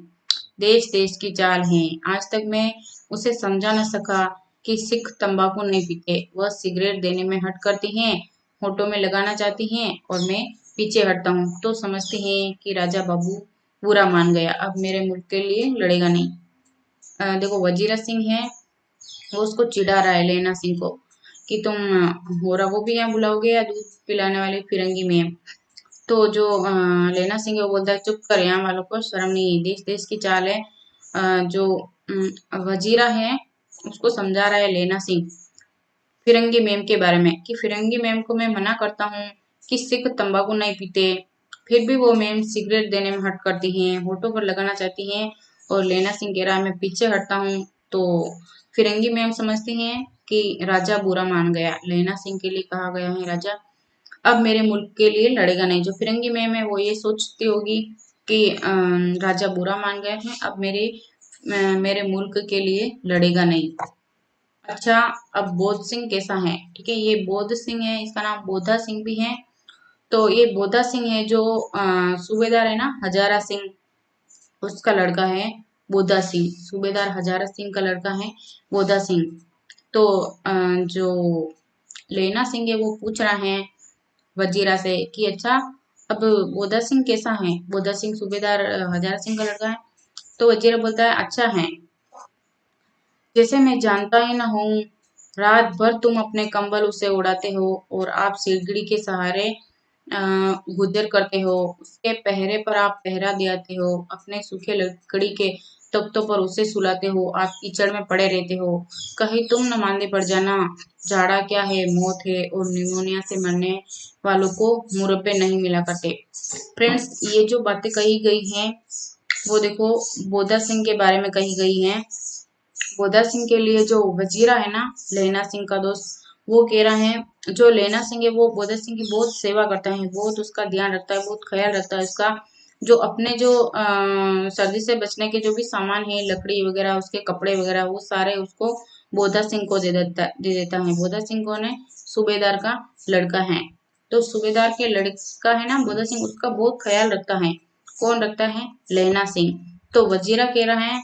[SPEAKER 1] देश देश की चाल है। आज तक मैं उसे समझा न सका कि सिख तंबाकू नहीं पीते, वह सिगरेट देने में हट करती हैं, होठों में लगाना चाहती हैं और मैं पीछे हटता हूँ तो समझती हैं कि राजा बाबू बुरा मान गया, अब मेरे मुल्क के लिए लड़ेगा नहीं। देखो वजीरा सिंह है वो उसको चिढ़ा रहा है लेना सिंह को कि तुम होरा को भी यहाँ बुलाओगे या दूध पिलाने वाली फिरंगी में? तो जो लेना सिंह है वो बोलता है, चुप कर, यहाँ वालों को शर्म नहीं, देश देश की चाल है। जो वजीरा है उसको समझा रहा है लेना सिंह फिरंगी मैम के बारे में कि फिरंगी मैम को मैं मना करता हूँ कि सिख तंबाकू नहीं पीते, फिर भी वो मैम सिगरेट देने में हट करती हैं, होठों पर लगाना चाहती हैं और लेना सिंह कह रहा है मैं पीछे हटता हूँ। तो फिरंगी मैम समझती हैं कि राजा बुरा मान गया, लेना सिंह के लिए कहा गया है राजा अब मेरे मुल्क के लिए लड़ेगा नहीं। जो फिरंगी मैम है वो ये सोचती होगी कि राजा बुरा मान गए हैं, अब मेरे मुल्क के लिए लड़ेगा नहीं। अच्छा, अब बोध सिंह कैसा है, ठीक है, ये बोध सिंह है, इसका नाम बोधा सिंह भी है। तो ये बोधा सिंह है जो सूबेदार है ना हजारा सिंह, उसका लड़का है बोधा सिंह। सूबेदार हजारा सिंह का लड़का है बोधा सिंह। तो जो लेना सिंह है वो पूछ रहा है वजीरा से कि अच्छा अब बोधा सिंह कैसा है? बोधा सिंह सूबेदार हजारा सिंह का लड़का है। तो वजीरा बोलता है अच्छा है, जैसे मैं जानता ही ना हूँ। रात भर तुम अपने कंबल उसे उड़ाते हो और आप सीढ़ी के सहारे गुजर करते हो, उसके पहरे पर आप पहरा दियाते हो, अपने सूखे लकड़ी के तख्तों पर उसे सुलाते हो, आप कीचड़ में पड़े रहते हो, कहीं तुम न मांदे पड़ जाना। जाड़ा क्या है, मौत है और निमोनिया से मरने वालों को मुरब्बे नहीं मिला करते। फ्रेंड्स, ये जो बातें कही गई हैं वो देखो बोधा सिंह के बारे में कही गई हैं। बोधा सिंह के लिए जो वजीरा है ना लेना सिंह का दोस्त, वो कह रहा है जो लेना सिंह है वो बोधा सिंह की बहुत सेवा करता है, बहुत उसका ध्यान रखता है, बहुत ख्याल रखता है उसका। जो अपने जो सर्दी से बचने के जो भी सामान है, लकड़ी वगैरह, उसके कपड़े वगैरह, वो सारे उसको बोधा सिंह को दे देता है। बोधा सिंह कौन है? सूबेदार का लड़का है। तो सूबेदार के लड़का है ना बोधा सिंह, उसका बहुत ख्याल रखता है। कौन रखता है? लेना सिंह। तो वजीरा कह रहा है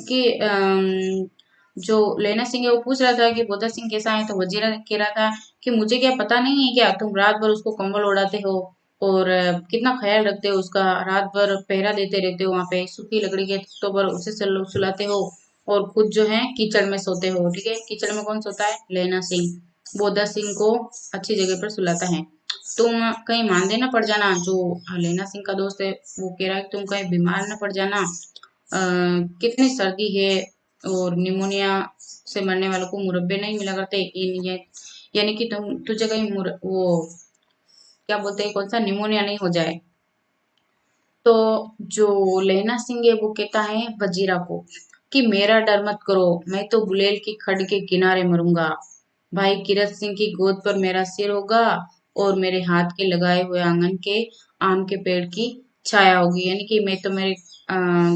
[SPEAKER 1] कि जो लेना सिंह है वो पूछ रहा था कि बोधा सिंह कैसा है, तो वजीरा कह रहा था कि मुझे क्या पता नहीं है क्या, तुम रात भर उसको कंबल ओढ़ाते हो और कितना ख्याल रखते हो उसका, रात भर पहरा देते रहते हो, वहां पे सूखी लकड़ी के तख्तों पर उसे सुलाते हो और खुद जो है कीचड़ में सोते हो, ठीक है। कीचड़ में कौन सोता है? लेना सिंह। बोधा सिंह को अच्छी जगह पर सुलाता है। तुम कहीं मांदे न पड़ जाना। जो लेना सिंह का दोस्त है वो कह रहा है कि तुम कहीं बीमार न पड़ जाना, कितनी सर्दी है और निमोनिया से मरने वालों को मुरब्बे नहीं मिला करते, यानी कि तुझे कहीं वो क्या बोलते हैं, कौन सा निमोनिया नहीं हो जाए। तो जो लहना सिंह है वो कहता है वजीरा को कि मेरा डर मत करो, मैं तो गुलेल की खड के किनारे मरूंगा। भाई कीरत सिंह की गोद पर मेरा सिर होगा और मेरे हाथ के लगाए हुए आंगन के आम के पेड़ की छाया होगी। यानी कि मैं तो मेरे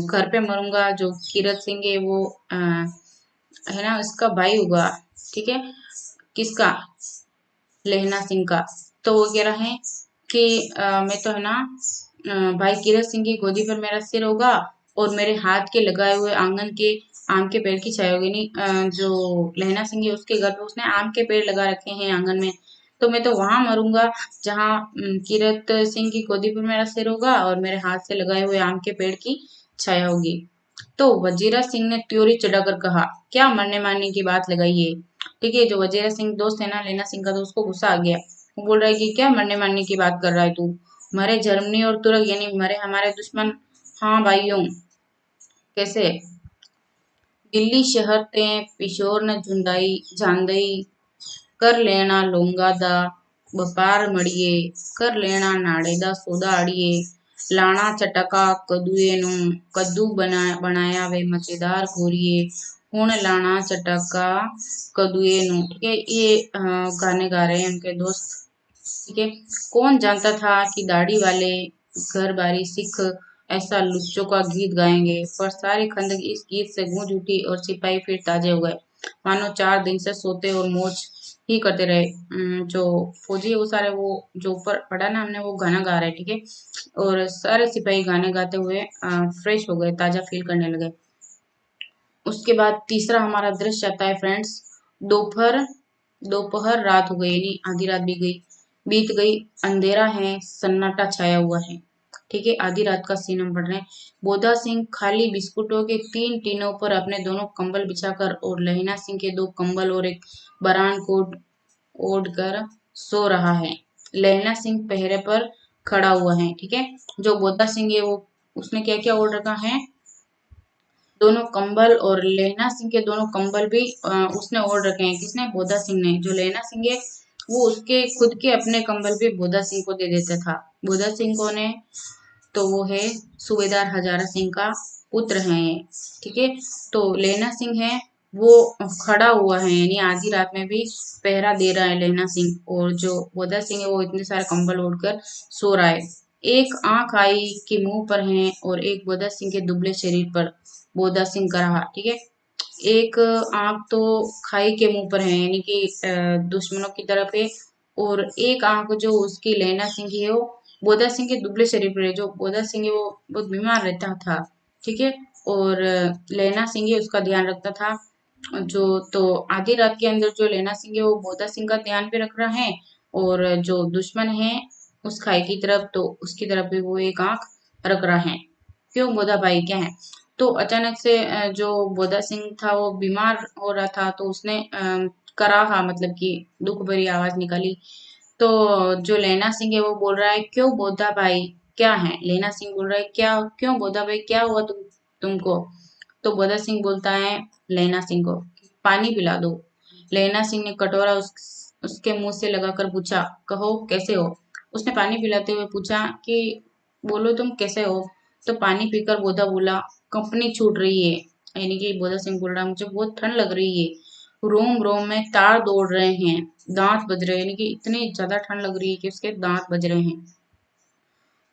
[SPEAKER 1] घर पे मरूंगा। जो कीरत सिंह है वो है ना, इसका भाई होगा। ठीक है, किसका? लहना सिंह का। तो वो कह रहा है कि मैं तो है ना, भाई कीरत सिंह की गोदी पर मेरा सिर होगा और मेरे हाथ के लगाए हुए आंगन के आम के पेड़ की छाया होगी। नहीं, जो लहना सिंह है उसके घर पे उसने आम के पेड़ लगा रखे हैं आंगन में। तो मैं तो वहां मरूंगा जहाँ कीरत सिंह की गोदी पर मेरा सिर होगा और मेरे हाथ से लगाए हुए आम के पेड़ की छाया होगी। तो वजीरा सिंह ने त्योरी चढ़ाकर कहा, क्या मरने मारने की बात लगाई है? ठीक है, जो वजीरा सिंह दोस्त है ना लेना सिंह का, तो उसको गुस्सा आ गया। वो बोल रहा है कि क्या मरने मारने की बात कर रहा है तू? मरे जर्मनी और तुर्क, यानी मरे हमारे दुश्मन। हाँ भाइयों, कैसे? दिल्ली शहर ते पिशोर न झुंडाई झांदई, कर लेना लोंगा दा व्यापार मड़िए, कर लेना नाड़े दा सौदा अड़िए, लाना चटका कदुए नु, कद्दू बनाया वे मजेदार घोरिए, हुण लाना चटका कदुए नु। ठीक है, ये गाने गा रहे हैं उनके दोस्त। ठीक है, कौन जानता था कि दाढ़ी वाले घर बारी सिख ऐसा लुच्चों का गीत गाएंगे। पर सारी खंदक इस गीत से गूंज उठी और सिपाही फिर ताजे हो गए, मानो 4 दिन से सोते और मौज ही करते रहे। जो फौजी है वो सारे, वो जो ऊपर पढ़ा ना हमने, वो गाना गा रहे, ठीक है। और सारे सिपाही गाने गाते हुए फ्रेश हो गए, ताजा फील करने लगे। उसके बाद तीसरा हमारा दृश्य आता है फ्रेंड्स। दोपहर दोपहर रात हो गई, यानी आधी रात भी गई, बीत गई। अंधेरा है, सन्नाटा छाया हुआ है। ठीक है, आधी रात का सीन हम पढ़ रहे हैं। बोधा सिंह खाली बिस्कुटों के 3 टीनों पर अपने दोनों कंबल बिछाकर और लहना सिंह के 2 कंबल और एक बरान कोट ओढ़ कर सो रहा है। लहना सिंह पहरे पर खड़ा हुआ है। ठीक है, जो बोधा सिंह है वो, उसने क्या क्या ओढ़ रखा है? दोनों कंबल, और लहना सिंह के दोनों कंबल भी उसने ओढ़ रखे हैं। किसने? बोधा सिंह ने। जो लहना सिंह है वो उसके खुद के अपने कंबल भी बोधा सिंह को दे देता था। बोधा सिंह कौन है? तो वो है सूबेदार हजारा सिंह का पुत्र है। ठीक है, तो लेना सिंह है वो खड़ा हुआ है, यानी आधी रात में भी पहरा दे रहा है लेना सिंह। और जो बोधा सिंह है वो इतने सारे कंबल ओढ़कर सो रहा है। एक आंख आई के मुंह पर है और एक बोधा सिंह के दुबले शरीर पर। बोधा सिंह का रहा, ठीक है। एक आंख तो खाई के मुंह पर है, यानी कि दुश्मनों की तरफ है। और एक आंख जो उसकी लेना सिंह की है वो बोधा सिंह के दुबले शरीर पर है। जो बोधा सिंह है वो बहुत बीमार रहता था, ठीक है। और लेना सिंह है उसका ध्यान रखता था। जो तो आधी रात के अंदर जो लेना सिंह है वो बोधा सिंह का ध्यान भी रख रहा है, और जो दुश्मन है उस खाई की तरफ, तो उसकी तरफ भी वो एक आंख रख रहा है। क्यों बोधा भाई, क्या है? तो अचानक से जो बोधा सिंह था वो बीमार हो रहा था, तो उसने कराहा, मतलब कि दुख भरी आवाज निकाली। तो जो लेना सिंह है वो बोल रहा है, क्यों बोधा भाई, क्या है? लेना सिंह बोल रहा है, क्या, क्यों बोधा भाई, क्या हुआ तुमको? तो बोधा सिंह बोलता है लेना सिंह को, पानी पिला दो। लेना सिंह ने कटोरा उसके मुंह से लगाकर पूछा, कहो कैसे हो? उसने पानी पिलाते हुए पूछा कि बोलो तुम कैसे हो? तो पानी पीकर बोधा बोला, कंपनी छूट रही है। यानी कि बोधा सिंह बोल रहा है, मुझे बहुत ठंड लग रही है, रोम रोम में तार दौड़ रहे हैं, दांत बज रहे हैं। यानी कि इतनी ज्यादा ठंड लग रही है कि उसके दांत बज रहे हैं।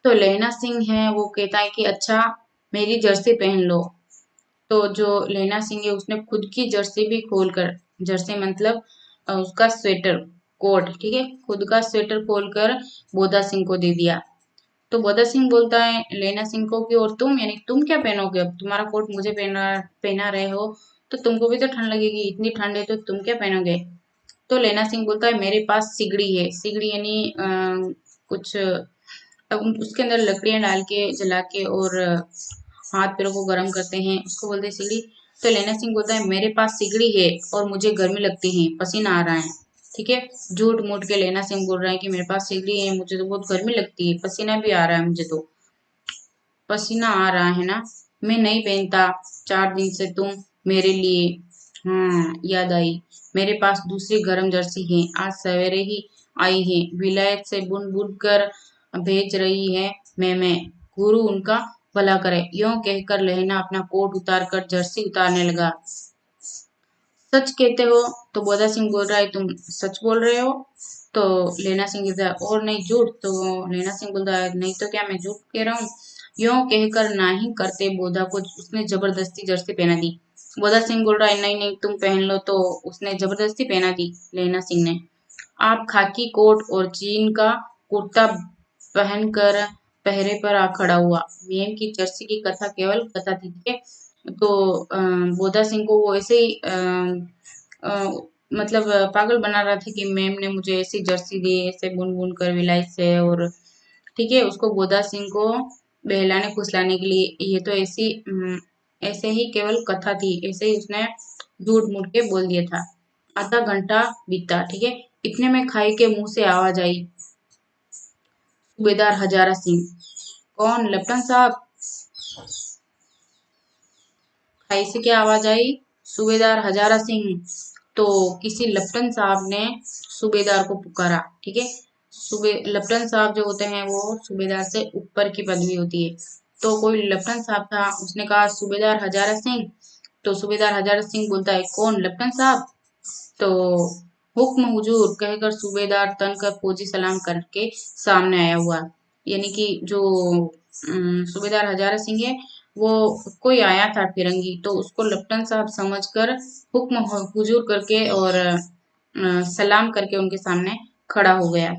[SPEAKER 1] तो लेना सिंह है वो कहता है कि अच्छा, मेरी जर्सी पहन लो। तो जो लेना सिंह है उसने खुद की जर्सी भी खोलकर, जर्सी मतलब उसका स्वेटर, कोट, ठीक है, खुद का स्वेटर खोलकर बोधा सिंह को दे दिया। तो बोधा सिंह बोलता है लेना सिंह को कि और तुम, यानी तुम क्या पहनोगे? अब तुम्हारा कोट मुझे पहना पहना रहे हो, तो तुमको भी तो ठंड लगेगी, इतनी ठंड है तो तुम क्या पहनोगे? तो लेना सिंह बोलता है मेरे पास सिगड़ी है। सिगड़ी यानी कुछ, अब उसके अंदर लकड़ियां डाल के जला के और हाथ पैरों को गर्म करते हैं, उसको बोलते हैं सिगड़ी। तो लेना सिंह बोलता है मेरे पास सिगड़ी है और मुझे गर्मी लगती है, पसीना आ रहा है। ठीक है, झूठ मूठ के लेना सिंह बोल रहा है कि मेरे पास सिगड़ी है, मुझे तो बहुत गर्मी लगती है, पसीना भी आ रहा है, मुझे तो पसीना आ रहा है ना, मैं नहीं पहनता। 4 दिन से तुम मेरे लिए, हाँ याद आई, मेरे पास दूसरी गर्म जर्सी है, आज सवेरे ही आई है, विलायत से बुन बुन कर भेज रही है मैं गुरु उनका भला करे। यूं कहकर लहना अपना कोट उतारकर जर्सी उतारने लगा। सच कहते हो? तो बोधा सिंह बोल रहा है, तुम सच बोल रहे हो? तो लेना सिंह कहता है, और नहीं झूठ? तो लेना सिंह बोलता है, नहीं तो क्या मैं झूठ कह रहा हूँ? यूं कहकर ना ही करते बोधा को उसने जबरदस्ती जर्सी पहना दी। बोधा सिंह बोल रहा है, नहीं नहीं तुम पहन लो। तो उसने जबरदस्ती पहना दी लेना सिंह ने। आप खाकी कोट और चीन का कुर्ता पहनकर पहरे पर आ खड़ा हुआ। मेम की जर्सी की कथा केवल कथा थी, ठीक है। तो बोधा सिंह को वो ऐसे ही अ, मतलब पागल बना रहा था कि मैम ने मुझे ऐसी जर्सी दी, ऐसे बुन बुन कर विलाई से, और ठीक है उसको बोधा सिंह को बहलाने फुसलाने के लिए ये तो ऐसे ही केवल कथा थी, ऐसे ही उसने झूठ मूठ के बोल दिया था। आधा घंटा बीता, ठीक है। इतने में खाई के मुंह से आवाज आई, सूबेदार हजारा सिंह। कौन? लेफ्टिनेंट साहब। खाई से क्या आवाज आई? सूबेदार हजारा सिंह। तो किसी लेफ्टिनेंट साहब ने सूबेदार को पुकारा, ठीक है। लेफ्टिनेंट साहब जो होते हैं वो सूबेदार से ऊपर की पदवी होती है। तो कोई लेफ्टिनेंट साहब था, उसने कहा सूबेदार हजारा सिंह। तो सूबेदार हजारा सिंह बोलता है, कौन? लेफ्टिनेंट साहब। तो हुक्म हुजूर कहकर सूबेदार तन कर फौजी सलाम करके सामने आया हुआ। यानी कि जो सूबेदार हजारा सिंह है, वो कोई आया था फिरंगी, तो उसको लेफ्टिनेंट साहब समझकर हुक्म हुजूर करके और सलाम करके उनके सामने खड़ा हो गया।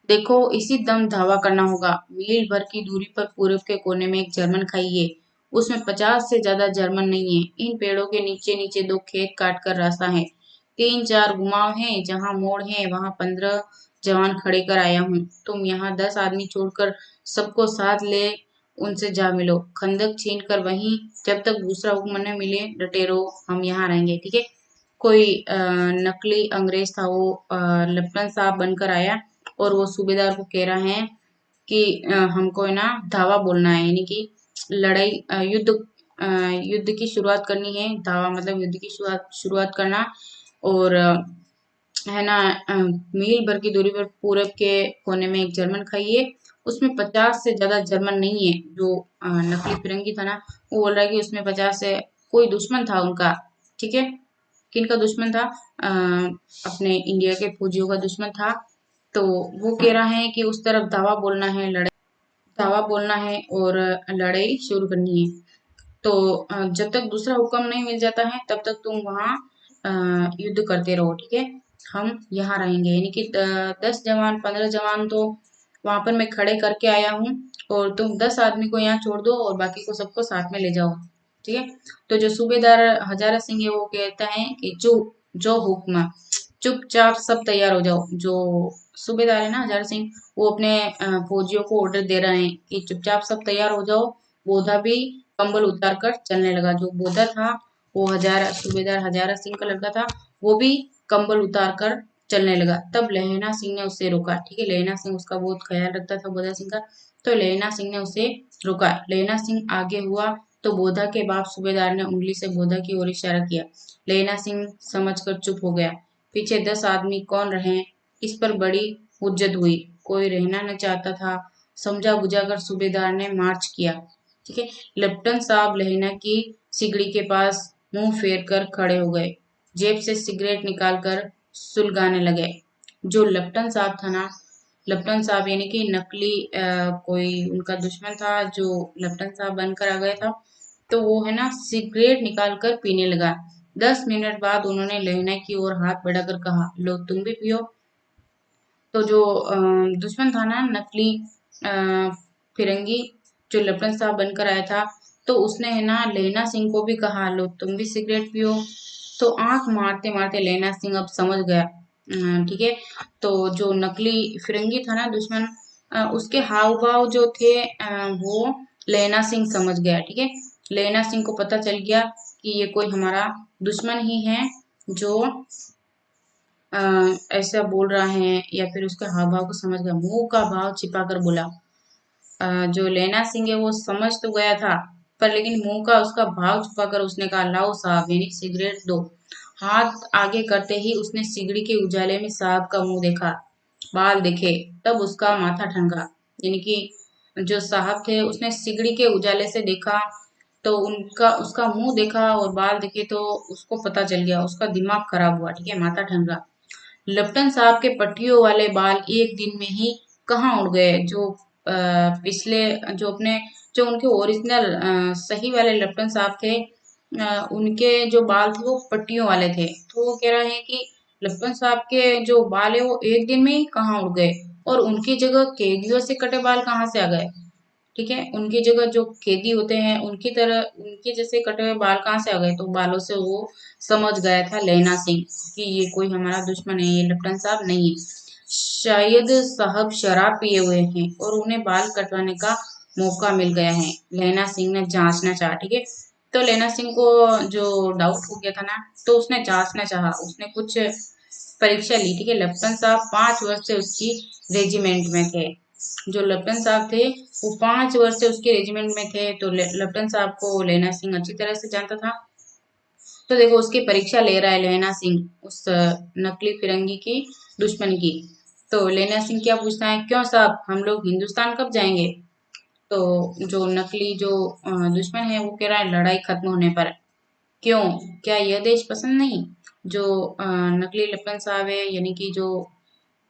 [SPEAKER 1] देखो इसी दम धावा करना होगा। मील भर की दूरी पर पूरब के कोने में एक जर्मन खाई है। उसमें 50 से ज्यादा जर्मन नहीं है। इन पेड़ों के नीचे नीचे 2 खेत काट कर रास्ता है। 3-4 घुमाव हैं, जहाँ मोड़ है वहां 15 जवान खड़े कर आया हूँ। तुम यहाँ 10 आदमी छोड़कर सबको साथ ले उनसे जा मिलो। खंदक छीन कर वहीं जब तक दूसरा हुक्म न मिले डटे रहो। हम यहाँ रहेंगे, ठीक है। कोई नकली अंग्रेज था, वो लेफ्टिनेंट साहब बनकर आया और वो सूबेदार को कह रहा है कि हमको है ना धावा बोलना है, यानी कि लड़ाई युद्ध की शुरुआत करनी है। धावा मतलब युद्ध की शुरुआत करना। और है ना मील भर की दूरी पर पूरब के कोने में एक जर्मन खाई है। उसमें 50 से ज्यादा जर्मन नहीं है। जो नकली फिरंगी था ना, वो बोल रहा है कि उसमें 50 से कोई दुश्मन था उनका, ठीक है। किनका दुश्मन था? अपने इंडिया के फौजियों का दुश्मन था। तो वो कह रहा है कि उस तरफ धावा बोलना है और लड़ाई शुरू करनी है। तो जब तक दूसरा हुक्म नहीं मिल जाता है तब तक तुम वहाँ युद्ध करते रहो, ठीक है। हम यहाँ रहेंगे, यानी कि 10 जवान 15 जवान तो वहां पर मैं खड़े करके आया हूँ, और तुम 10 आदमी को यहाँ छोड़ दो और बाकी को सबको साथ में ले जाओ, ठीक है। तो जो सूबेदार हजारा सिंह है वो कहता है कि जो जो हुक्म, चुपचाप सब तैयार हो जाओ। जो सूबेदार है ना हजारा सिंह, वो अपने फौजियों को ऑर्डर दे रहे हैं कि चुपचाप सब तैयार हो जाओ। बोधा भी कंबल उतार कर चलने लगा। जो बोधा था वो सूबेदार हजारा सिंह का लड़का था, वो भी कंबल उतार कर चलने लगा। तब लहना सिंह ने उसे रोका, ठीक है। लहना सिंह उसका बहुत ख्याल रखता था बोधा सिंह का। तो लहना सिंह ने उसे रोका। लहना सिंह आगे हुआ तो बोधा के बाप सूबेदार ने उंगली से बोधा की ओर इशारा किया। लहना सिंह समझकर चुप हो गया। पीछे 10 आदमी कौन रहे, इस पर बड़ी हुज्जत हुई। कोई रहना न चाहता था। समझा बुझाकर सूबेदार ने मार्च किया, ठीक है। लेफ्टिनेंट साहब लहना की सिगड़ी के पास मुंह फेर कर खड़े हो गए। जेब से सिगरेट निकालकर सुलगाने लगे। जो लेफ्टिनेंट साहब था ना, लेफ्टिनेंट साहब यानी कि नकली कोई उनका दुश्मन था जो लेफ्टिनेंट साहब बनकर आ गया था। तो वो है ना सिगरेट निकाल कर पीने लगा। 10 मिनट बाद उन्होंने लहना की ओर हाथ बढ़ाकर कहा, लो तुम भी पियो। तो जो दुश्मन था ना नकली अ, फिरंगी, जो लेफ्टिनेंट साहब बनकर आया था, तो उसने है ना लहना सिंह को भी कहा, लो तुम भी सिगरेट पियो। तो आंख मारते मारते लहना सिंह अब समझ गया, ठीक है। तो जो नकली फिरंगी था ना दुश्मन, उसके हाव भाव जो थे वो लहना सिंह समझ गया, ठीक है। लहना सिंह को पता चल गया कि ये कोई हमारा दुश्मन ही है जो अ, ऐसा बोल रहा है, या फिर उसके हाव भाव को समझ गया। मुंह का भाव छिपा कर बोला। जो लेना सिंह है वो समझ तो गया था, पर लेकिन मुंह का उसका भाव छुपाकर उसने कहा, लाओ साहब यानी सिगरेट दो। हाथ आगे करते ही उसने सिगड़ी के उजाले में साहब का मुंह देखा, बाल देखे, तब उसका माथा ठनका। यानी कि जो साहब थे उसने सिगड़ी के उजाले से देखा, तो उनका उसका मुंह देखा और बाल देखे तो उसको पता चल गया, उसका दिमाग खराब हुआ, ठीक है, माथा ठनका। लेफ्टन साहब के पट्टियों वाले बाल एक दिन में ही कहाँ उड़ गए, जो पिछले जो अपने जो उनके ओरिजिनल सही वाले लेफ्टन साहब थे, उनके जो बाल थे वो पट्टियों वाले थे। तो वो कह रहे हैं कि लेफ्टन साहब के जो बाल है वो एक दिन में ही कहाँ उड़ गए, और उनकी जगह कैदियों से कटे बाल कहाँ से आ गए, ठीक है, उनकी जगह जो कैदी होते हैं उनकी तरह उनके जैसे कटे हुए बाल कहाँ से आ गए। तो बालों से वो समझ गया था लैना सिंह कि ये कोई हमारा दुश्मन है, ये लेफ्टन साहब नहीं है, शायद साहब शराब पिए हुए हैं और उन्हें बाल कटवाने का मौका मिल गया है। लैना सिंह ने जांचना चाहा, ठीक है, तो लैना सिंह को जो डाउट हो गया था ना, तो उसने जांचना चाहा, उसने कुछ परीक्षा ली, ठीक है। लेफ्टन साहब 5 वर्ष से उसकी रेजिमेंट में थे। जो लेफ्टन साहब थे वो 5 वर्ष से उसके रेजिमेंट में थे, तो लेफ्टन साहब को लैना सिंह अच्छी तरह से जानता था। तो देखो उसकी परीक्षा ले रहा है लैना सिंह उस नकली फिरंगी की दुश्मन की। तो लैना सिंह क्या पूछता है, क्यों साहब हम लोग हिंदुस्तान कब जाएंगे। तो जो नकली जो दुश्मन है वो कह रहा है लड़ाई खत्म होने पर। क्यों, क्या यह देश पसंद नहीं। जो नकली लेफ्टन साहब है यानी कि जो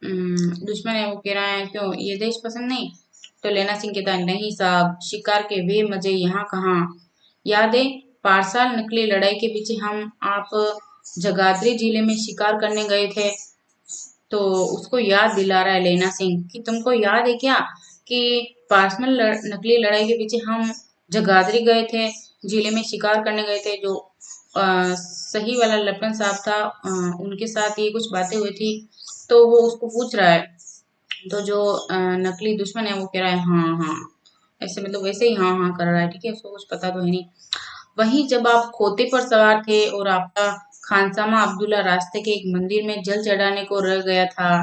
[SPEAKER 1] दुश्मन है वो कह रहा है क्यों ये देश पसंद नहीं। तो लैना सिंह कहता है नहीं साहब, शिकार के वे मजे यहाँ कहाँ। याद है 5 साल नकली लड़ाई के पीछे हम आप जगाधरी जिले में शिकार करने गए थे। तो उसको याद दिला रहा है लैना सिंह कि तुमको याद है क्या कि पार्समल नकली लड़ाई के पीछे हम जगाधरी गए थे, जिले में शिकार करने गए थे। जो सही वाला लपन साहब था, उनके साथ ये कुछ बातें हुई थी। तो वो उसको पूछ रहा है, तो जो नकली दुश्मन है वो कह रहा है हाँ हाँ, ऐसे मतलब वैसे ही हाँ हाँ कर रहा है, ठीक है, उसको कुछ पता तो है नहीं। वहीं जब आप खोते पर सवार थे और आपका खानसामा अब्दुल्ला रास्ते के एक मंदिर में जल चढ़ाने को रह गया था,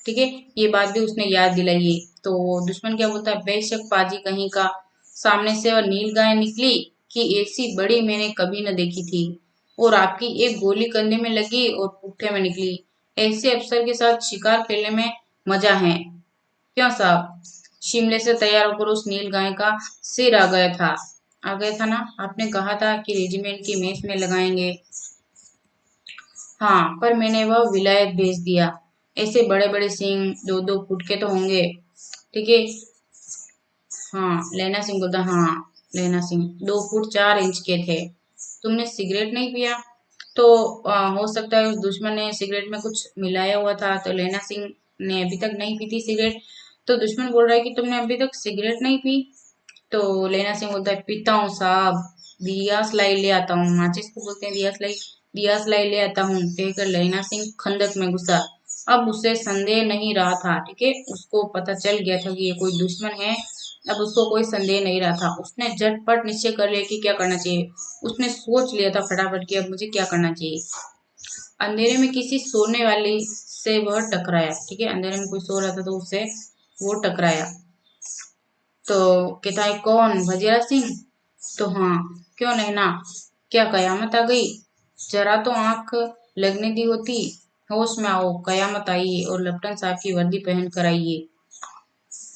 [SPEAKER 1] ठीक है, ये बात भी उसने याद दिलाई है। तो दुश्मन क्या बोलता है, बेशक पाजी कहीं का, सामने से और नील गाय निकली कि ऐसी बड़ी मैंने कभी न देखी थी, और आपकी एक गोली कंधे में लगी और पुट्ठे में निकली। ऐसे अफसर के साथ शिकार खेलने में मजा है। क्यों साहब, शिमले से तैयार होकर उस नील गाय का सिर आ गया था ना, आपने कहा था कि रेजिमेंट की मेस में लगाएंगे। हाँ, पर मैंने वह विलायत भेज दिया। ऐसे बड़े बड़े सींग 2-2 फुट के तो होंगे, ठीक है। हाँ लेना सिंह बोलता, हाँ लेना सिंह 2 फुट 4 इंच के थे। तुमने सिगरेट नहीं पिया। तो हो सकता है उस दुश्मन ने सिगरेट में कुछ मिलाया हुआ था, तो लेना सिंह ने अभी तक नहीं पी थी सिगरेट। तो दुश्मन बोल रहा है कि तुमने अभी तक सिगरेट नहीं पी। तो लेना सिंह बोलता है पीता हूँ साहब, दिया सलाई ले आता हूँ, माचिस को बोलते हैं दिया सलाई ले आता हूँ, कहकर लेना सिंह खंदक में घुसा। अब उसे संदेह नहीं रहा था, ठीक है, उसको पता चल गया था कि ये कोई दुश्मन है। अब उसको कोई संदेह नहीं रहा था, उसने झटपट निश्चय कर लिया कि क्या करना चाहिए। उसने सोच लिया था फटाफट कि अब मुझे क्या करना चाहिए। अंधेरे में किसी सोने वाली से वह टकराया, ठीक है, अंधेरे में कोई सो रहा था तो उससे वो टकराया। तो कहता है कौन, वजीरा सिंह। तो हाँ, क्यों नैना, क्या कयामत आ गई। जरा तो आंख लगने दी होती। होश में आओ, कयामत आई है और लेफ्टन साहब की वर्दी पहन कर आइए।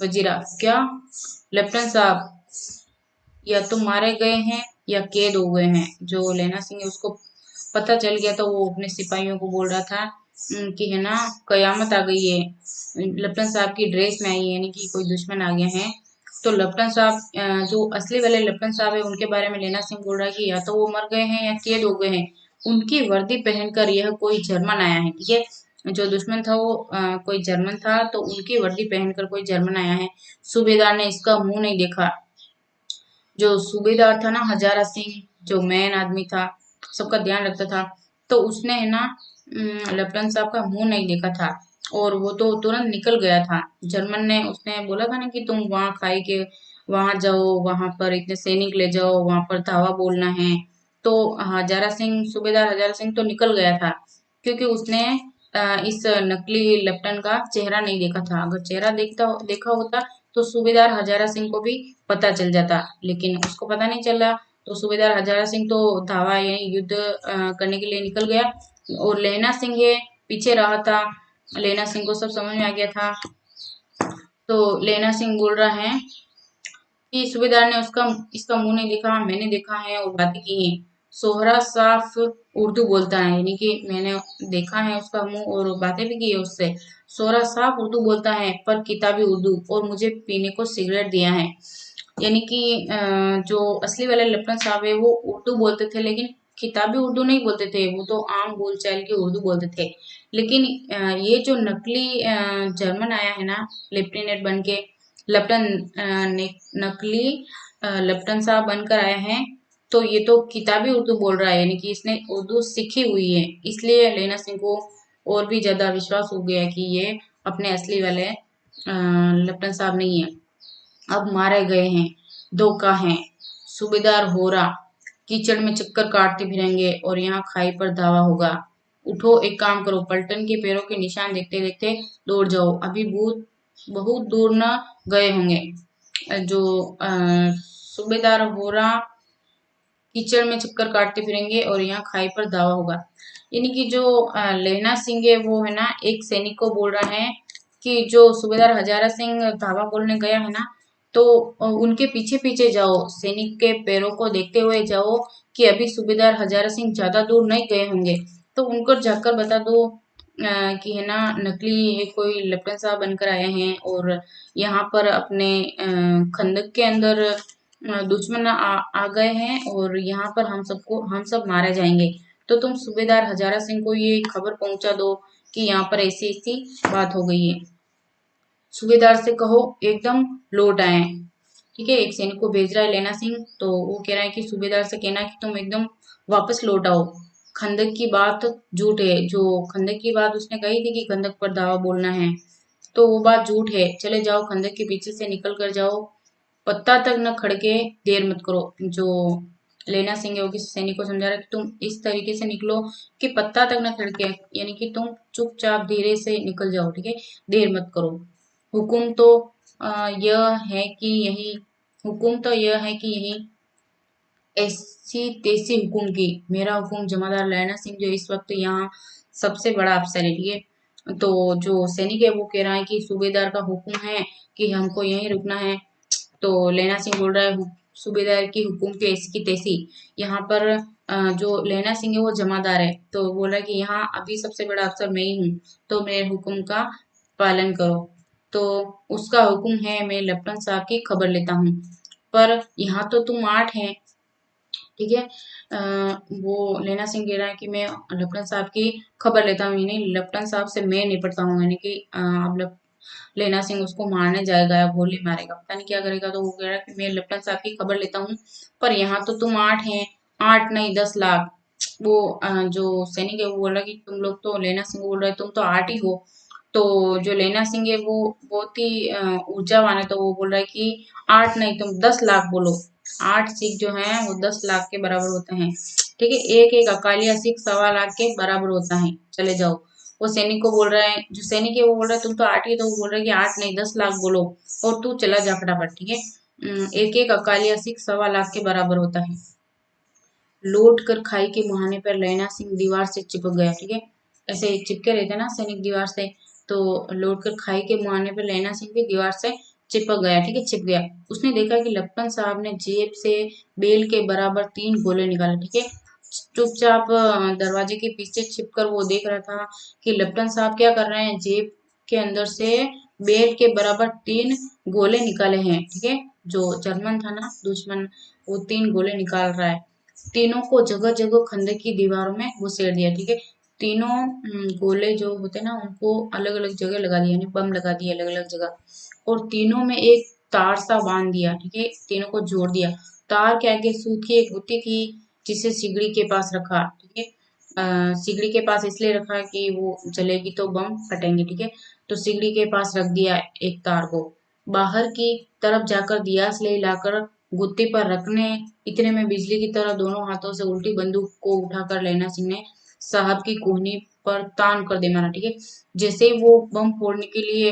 [SPEAKER 1] वजीरा, क्या लेफ्टन साहब, या तो मारे गए हैं या कैद हो गए हैं। जो लेना सिंह है उसको पता चल गया, तो वो अपने सिपाहियों को बोल रहा था कि है ना कयामत आ गई है, लेफ्टन साहब की ड्रेस में आई है, यानी कि कोई दुश्मन आ गया है। तो लेफ्टन साहब जो असली वाले लेफ्टन साहब है उनके बारे में लेना सिंह बोल रहा है कि या तो वो मर गए हैं या कैद हो गए हैं। उनकी वर्दी पहनकर यह कोई जर्मन आया है, ठीक है, जो दुश्मन था वो कोई जर्मन था, तो उनकी वर्दी पहनकर कोई जर्मन आया है। सूबेदार ने इसका मुंह नहीं देखा। जो सूबेदार था ना हजारा सिंह, जो मैन आदमी था, सबका ध्यान रखता था, तो उसने है ना लेफ्टिनेंट साहब का मुंह नहीं देखा था, और वो तो तुरंत निकल गया था। जर्मन ने उसने बोला था ना कि तुम वहां खाई के वहां जाओ, वहां पर इतने सैनिक ले जाओ, वहां पर धावा बोलना है। तो हजारा सिंह, सूबेदार हजारा सिंह तो निकल गया था, क्योंकि उसने इस नकली लेफ्टिनेंट का चेहरा नहीं देखा था। अगर चेहरा देखा होता तो सूबेदार हजारा सिंह को भी पता चल जाता, लेकिन उसको पता नहीं चला। तो सूबेदार हजारा सिंह तो धावा यानी युद्ध करने के लिए निकल गया, और लेना सिंह है पीछे रहा था। लेना सिंह को सब समझ में आ गया था। तो लेना सिंह बोल रहा है कि सूबेदार ने उसका इसका मुंह नहीं देखा, मैंने देखा है और बातें की हैं। सोहरा साफ उर्दू बोलता है, यानी कि मैंने देखा है उसका मुंह और बातें भी की है उससे। सोहरा साफ उर्दू बोलता है पर किताबी उर्दू, और मुझे पीने को सिगरेट दिया है। यानी कि जो असली वाले लिप्टन साहब है वो उर्दू बोलते थे, लेकिन किताबी उर्दू नहीं बोलते थे, वो तो आम बोलचाल की उर्दू बोलते थे। लेकिन ये जो नकली जर्मन आया है ना लेफ्टिनेंट बन के, लेफ्टन नकली लेफ्टन साहब बनकर आया है, तो ये तो किताबी उर्दू बोल रहा है, यानी कि इसने उर्दू सीखी हुई है। इसलिए लेना सिंह को और भी ज्यादा विश्वास हो गया कि ये अपने असली वाले लेफ्टन साहब नहीं है। अब मारे गए हैं, धोखा है। सूबेदार होरा कीचड़ में चक्कर काटते फिरेंगे और यहाँ खाई पर धावा होगा। उठो, एक काम करो, पलटन के पैरों के निशान देखते देखते दौड़ जाओ, अभी बहुत बहुत दूर न गए होंगे। जो सूबेदार होरा कीचड़ में चक्कर काटते फिरेंगे और यहाँ खाई पर धावा होगा। यानी कि जो लेना सिंह है वो है ना एक सैनिक को बोल रहा है कि जो सूबेदार हजारा सिंह धावा बोलने गया है ना, तो उनके पीछे पीछे जाओ, सैनिक के पैरों को देखते हुए जाओ कि अभी सूबेदार हजारा सिंह ज्यादा दूर नहीं गए होंगे। तो उनको जाकर बता दो कि है ना नकली ये कोई लेफ्टिनेंट साहब बनकर आए हैं और यहाँ पर अपने खंदक के अंदर दुश्मन आ गए हैं और यहाँ पर हम सब मारे जाएंगे। तो तुम सूबेदार हजारा सिंह को ये खबर पहुंचा दो कि यहाँ पर ऐसी ऐसी बात हो गई है। सूबेदार से कहो एकदम लौट आए। ठीक है, एक सैनिक को भेज रहा है लेना सिंह, तो वो कह रहा है कि सूबेदार से कहना कि तुम एकदम वापस लौट आओ। खंदक की बात झूठ है, जो खंदक की बात उसने कही थी कि खंदक पर दावा बोलना है, तो वो बात झूठ है। चले जाओ, खंदक के पीछे से निकल कर जाओ, पत्ता तक न खड़के, देर मत करो। जो लेना सिंह है वो किसी सैनिक को समझा रहा है कि तुम इस तरीके से निकलो कि पत्ता तक न खड़के, यानी कि तुम चुपचाप धीरे से निकल जाओ, ठीक है, देर मत करो। हुकुम तो यह है कि यही हुकुम तो यह है कि यही ऐसी तैसी हुकुम की, मेरा हुकुम जमादार लैना सिंह जो इस वक्त यहाँ सबसे बड़ा अफसर है, ठीक है। तो जो सैनिक है वो कह रहा है कि सूबेदार का हुक्म है कि हमको यहीं रुकना है। तो लेना सिंह बोल रहा है सूबेदार की हुकुम की ऐसी की तैसी। यहाँ पर जो लेना सिंह है वो जमादार है, तो बोल रहा है कि यहाँ अभी सबसे बड़ा अफसर मैं ही हूँ, तो मेरे हुक्म का पालन करो। तो उसका हुक्म है मैं लेफ्टिनेंट साहब की खबर लेता हूँ, पर यहाँ तो तुम 8 हैं, ठीक है। वो लेना सिंह कह रहा है कि मैं लेफ्टिनेंट साहब की खबर लेता हूँ, यानी लेफ्टिनेंट साहब से मैं निपटता हूँ, यानी कि अब लेना सिंह उसको मारने जाएगा या गोली मारेगा, पता नहीं क्या करेगा। तो वो कह रहा है कि मैं लेफ्टिनेंट साहब की खबर लेता हूँ, पर यहाँ तो तुम 8 हैं, 8 नहीं 10 लाख। वो जो सैनिक है वो बोल रहा है कि तुम लोग तो, लेना सिंह बोल रहा है तुम तो 8 ही हो। तो जो लेना सिंह है वो बहुत ही ऊर्जावान है, तो वो बोल रहा है कि 8 नहीं तुम 10 लाख बोलो। 8 सिख जो हैं वो 10 लाख के बराबर होते हैं, ठीक है। एक एक अकालिया सिख 1.25 लाख के बराबर होता है। चले जाओ, वो सैनिक को बोल रहा है, जो सैनिक है वो बोल रहा है तुम तो 8 ही, तो वो बोल रहा है कि 8 नहीं 10 लाख बोलो और तू चला जा फटाफट, ठीक है। एक एक अकालिया सिख 1.25 लाख के बराबर होता है। लौट कर खाई के मुहाने पर लेना सिंह दीवार से चिपक गया, ठीक है। ऐसे चिपके रहते ना सैनिक दीवार से, तो लौट कर खाई के मुहाने पर लेना सिंह भी दीवार से चिपक गया, ठीक है, चिप गया। उसने देखा कि लप्पन साहब ने जेब से बेल के बराबर 3 गोले निकाले, ठीक है। चुपचाप दरवाजे के पीछे छिपकर वो देख रहा था कि लप्पन साहब क्या कर रहे हैं, जेब के अंदर से बेल के बराबर 3 गोले निकाले हैं, ठीक है। जो जर्मन था ना दुश्मन, वो 3 गोले निकाल रहा है। तीनों को जगह जगह खंदक की दीवारों में घुसेड़ दिया, ठीक है। तीनों गोले जो होते हैं ना उनको अलग अलग जगह लगा दिया, यानी बम लगा दिए अलग अलग जगह, और तीनों में एक तार सा बांध दिया, ठीक है, तीनों को जोड़ दिया। तार के आगे सूत की एक गुत्ती थी जिसे सिगड़ी के पास रखा, ठीक है। सिगड़ी के पास इसलिए रखा कि वो जलेगी तो बम फटेंगे, ठीक है। तो सिगड़ी के पास रख दिया एक तार को। बाहर की तरफ जाकर दियास ले लाकर गुत्ती पर रखने, इतने में बिजली की तरह दोनों हाथों से उल्टी बंदूक को उठाकर लेना सिंह ने साहब की कोहनी पर तान कर दे मारा, ठीक है। जैसे ही वो बम फोड़ने के लिए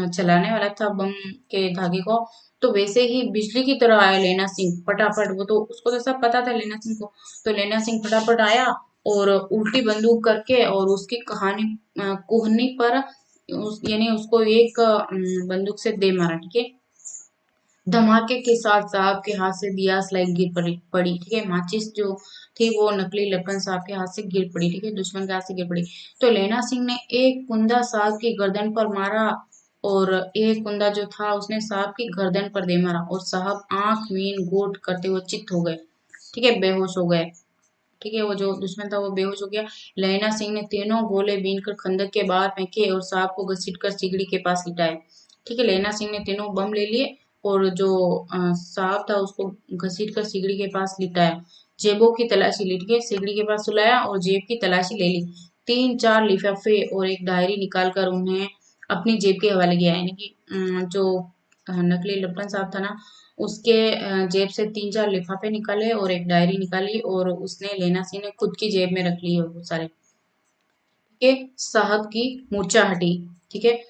[SPEAKER 1] चलाने वाला था बम के धागे को, तो वैसे ही बिजली की तरह आया लेना सिंह फटाफट। वो तो उसको तो सब पता था लेना सिंह को, तो लेना सिंह फटाफट आया और उल्टी बंदूक करके और उसकी कहानी कोहनी पर यानी उसको एक बंदूक से दे मारा, ठीक है। धमाके के साथ साहब के हाथ से दिया स्लाइड गिर पड़ी। ठीक है, माचिस जो थी वो नकली लपन साहब के हाथ से गिर पड़ी। ठीक है, दुश्मन के हाथ से गिर पड़ी। तो लेना सिंह ने एक कुंदा साहब की गर्दन पर मारा और एक कुंदा जो था उसने साहब की गर्दन पर दे मारा और साहब आंख मीन गोट करते हुए चित्त हो गए। ठीक है, बेहोश हो गए। ठीक है, वो जो दुश्मन था वो बेहोश हो गया। लैना सिंह ने तीनों गोले बीनकर खंदक के बाहर फेंके और साहब को घसीटकर सिगड़ी के पास लिटाए। ठीक है, लैना सिंह ने तीनों बम ले लिए और जो साहब था उसको घसीटकर सिगड़ी के पास लिटाया। जेबों की तलाशी ली। ठीक है, सिगड़ी के पास सुलाया और जेब की तलाशी ले ली। 3-4 लिफाफे और एक डायरी निकालकर उन्हें अपनी जेब के हवाले किया। यानी कि जो नकली लपटन साहब था ना, उसके जेब से 3-4 लिफाफे निकाले और एक डायरी निकाली और उसने लेना सिंह ने खुद की जेब में रख ली वो सारे। के साहब की मूर्छा हटी। ठीक है,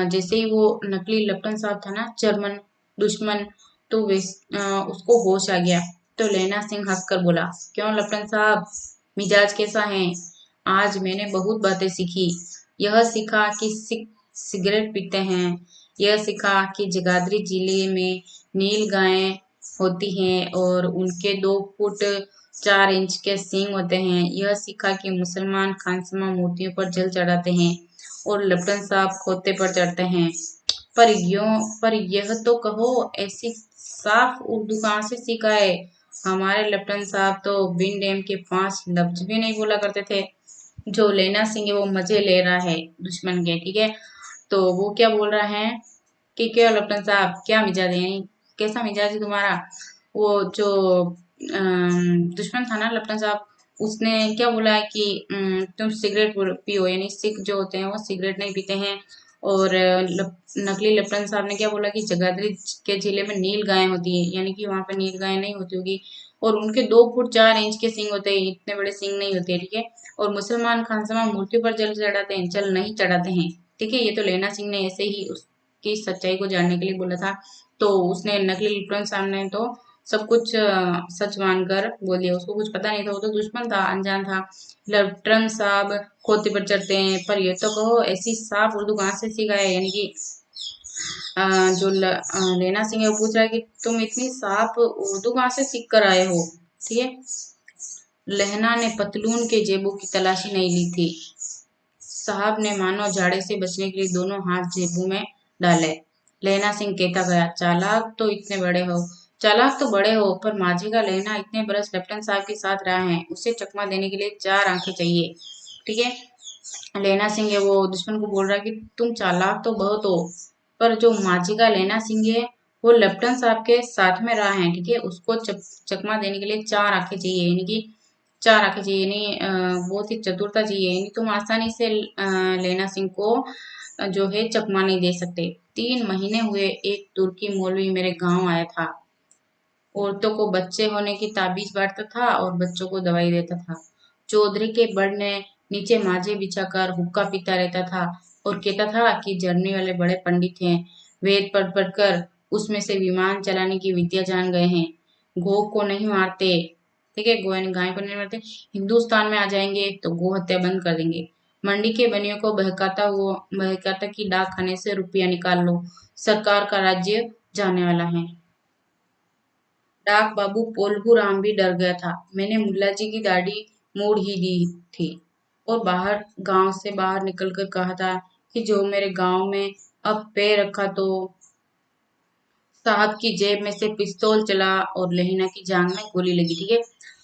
[SPEAKER 1] जैसे ही वो नकली लपटन साहब था ना, जर्मन दुश्मन, तो वे उसको होश आ गया। तो लेना सिंह हंसकर बोला, क्यों लपटन साहब, मिजाज कैसा है? आज मैंने बहुत बातें सीखी। यह सीखा कि सिगरेट पीते हैं। यह सीखा कि जगाधरी जिले में नील गायें होती हैं और उनके 2 फुट 4 इंच के सींग होते हैं। यह सीखा कि मुसलमान खानसमा मूर्तियों पर जल चढ़ाते हैं और लपटन साहब खोते पर चढ़ते हैं। पर यह तो कहो, ऐसी साफ उर्दू कहाँ से सीखा है? हमारे लेफ्टिनेंट साहब तो बिन डेम के 5 लफ्ज भी नहीं बोला करते थे। जो लेना सिंह है वो मजे ले रहा है दुश्मन के। ठीक है, तो वो क्या बोल रहा है कि क्या लेफ्टिनेंट साहब, क्या मिजाज है, कैसा मिजाज है तुम्हारा? वो जो दुश्मन था ना लेफ्टिनेंट साहब, उसने क्या बोला है कि तुम सिगरेट पियो, यानी सिख जो होते हैं वो सिगरेट नहीं पीते हैं। और नकली लेफ्टिनेंट साहब ने क्या बोला कि जगाधरी के जिले में नील गायें होती है, यानी कि वहां पर नील गायें नहीं होती होगी और उनके 2 फुट 4 इंच के सींग होते हैं, इतने बड़े सींग नहीं होते। ठीक है, और मुसलमान खानसमा मूर्ति पर जल चढ़ाते हैं, जल नहीं चढ़ाते हैं। ठीक है, ये तो लेना सिंह ने ऐसे ही उसकी सच्चाई को जानने के लिए बोला था। तो उसने नकली लेफ्टिनेंट साहब ने तो सब कुछ सच मानकर बोल दिया, उसको कुछ पता नहीं था, वो तो दुश्मन था, अनजान था। लेफ्टिनेंट साहब खोते पर चढ़ते हैं, पर ये तो कहो ऐसी साफ उर्दू कहाँ से सीखा है? यानी कि लेना सिंह है वो पूछ रहा है कि तुम इतनी साफ उर्दू कहाँ से सीख कर आए हो? ठीक है, लहना ने पतलून के जेबों की तलाशी नहीं ली थी। साहब ने मानो झाड़े से बचने के लिए दोनों हाथ जेबों में डाले। लहना सिंह कहता गया, चालाक तो बड़े हो, पर माझी का लहना इतने बरस लेफ्टिनेंट साहब के साथ रहा है, उसे चकमा देने के लिए 4 आंखें चाहिए। ठीक है, लेना सिंह है वो दुश्मन को बोल रहा है कि तुम चालाक तो बहुत हो, पर जो माझी का लेना सिंह है वो लेफ्टिनेंट साहब के साथ में रहा है। ठीक है, उसको चकमा देने के लिए 4 आंखें चाहिए, यानी कि 4 आंखें चाहिए, यानी बहुत ही चतुरता चाहिए, यानी तुम आसानी से लेना सिंह को जो है चकमा नहीं दे सकते। 3 महीने हुए एक तुर्की मौलवी मेरे गांव आया था। औरतों को बच्चे होने की ताबीज बांटता था और बच्चों को दवाई देता था। चौधरी के बड़ ने नीचे माजे बिछाकर हुक्का पीता रहता था और कहता था कि जर्मनी वाले बड़े पंडित हैं, वेद पढ़ पढ़ कर उसमें से विमान चलाने की विद्या जान गए हैं। गौ को नहीं मारते। ठीक है, गाय को नहीं मारते। हिंदुस्तान में आ जाएंगे तो गौ हत्या बंद कर देंगे। मंडी के बनियों को बहकाता कि डाक खाने से रुपया निकाल लो, सरकार का राज्य जाने वाला है। डाक बाबू पोल्हू राम भी डर गया था। मैंने मुल्ला जी की दाढ़ी मोड़ ही दी थी और गांव से बाहर निकलकर कहा था कि जो मेरे गांव में अब पैर रखा तो साहब की जेब में से पिस्तौल चला और लहीना की जांग में गोली लगी। ठीक है,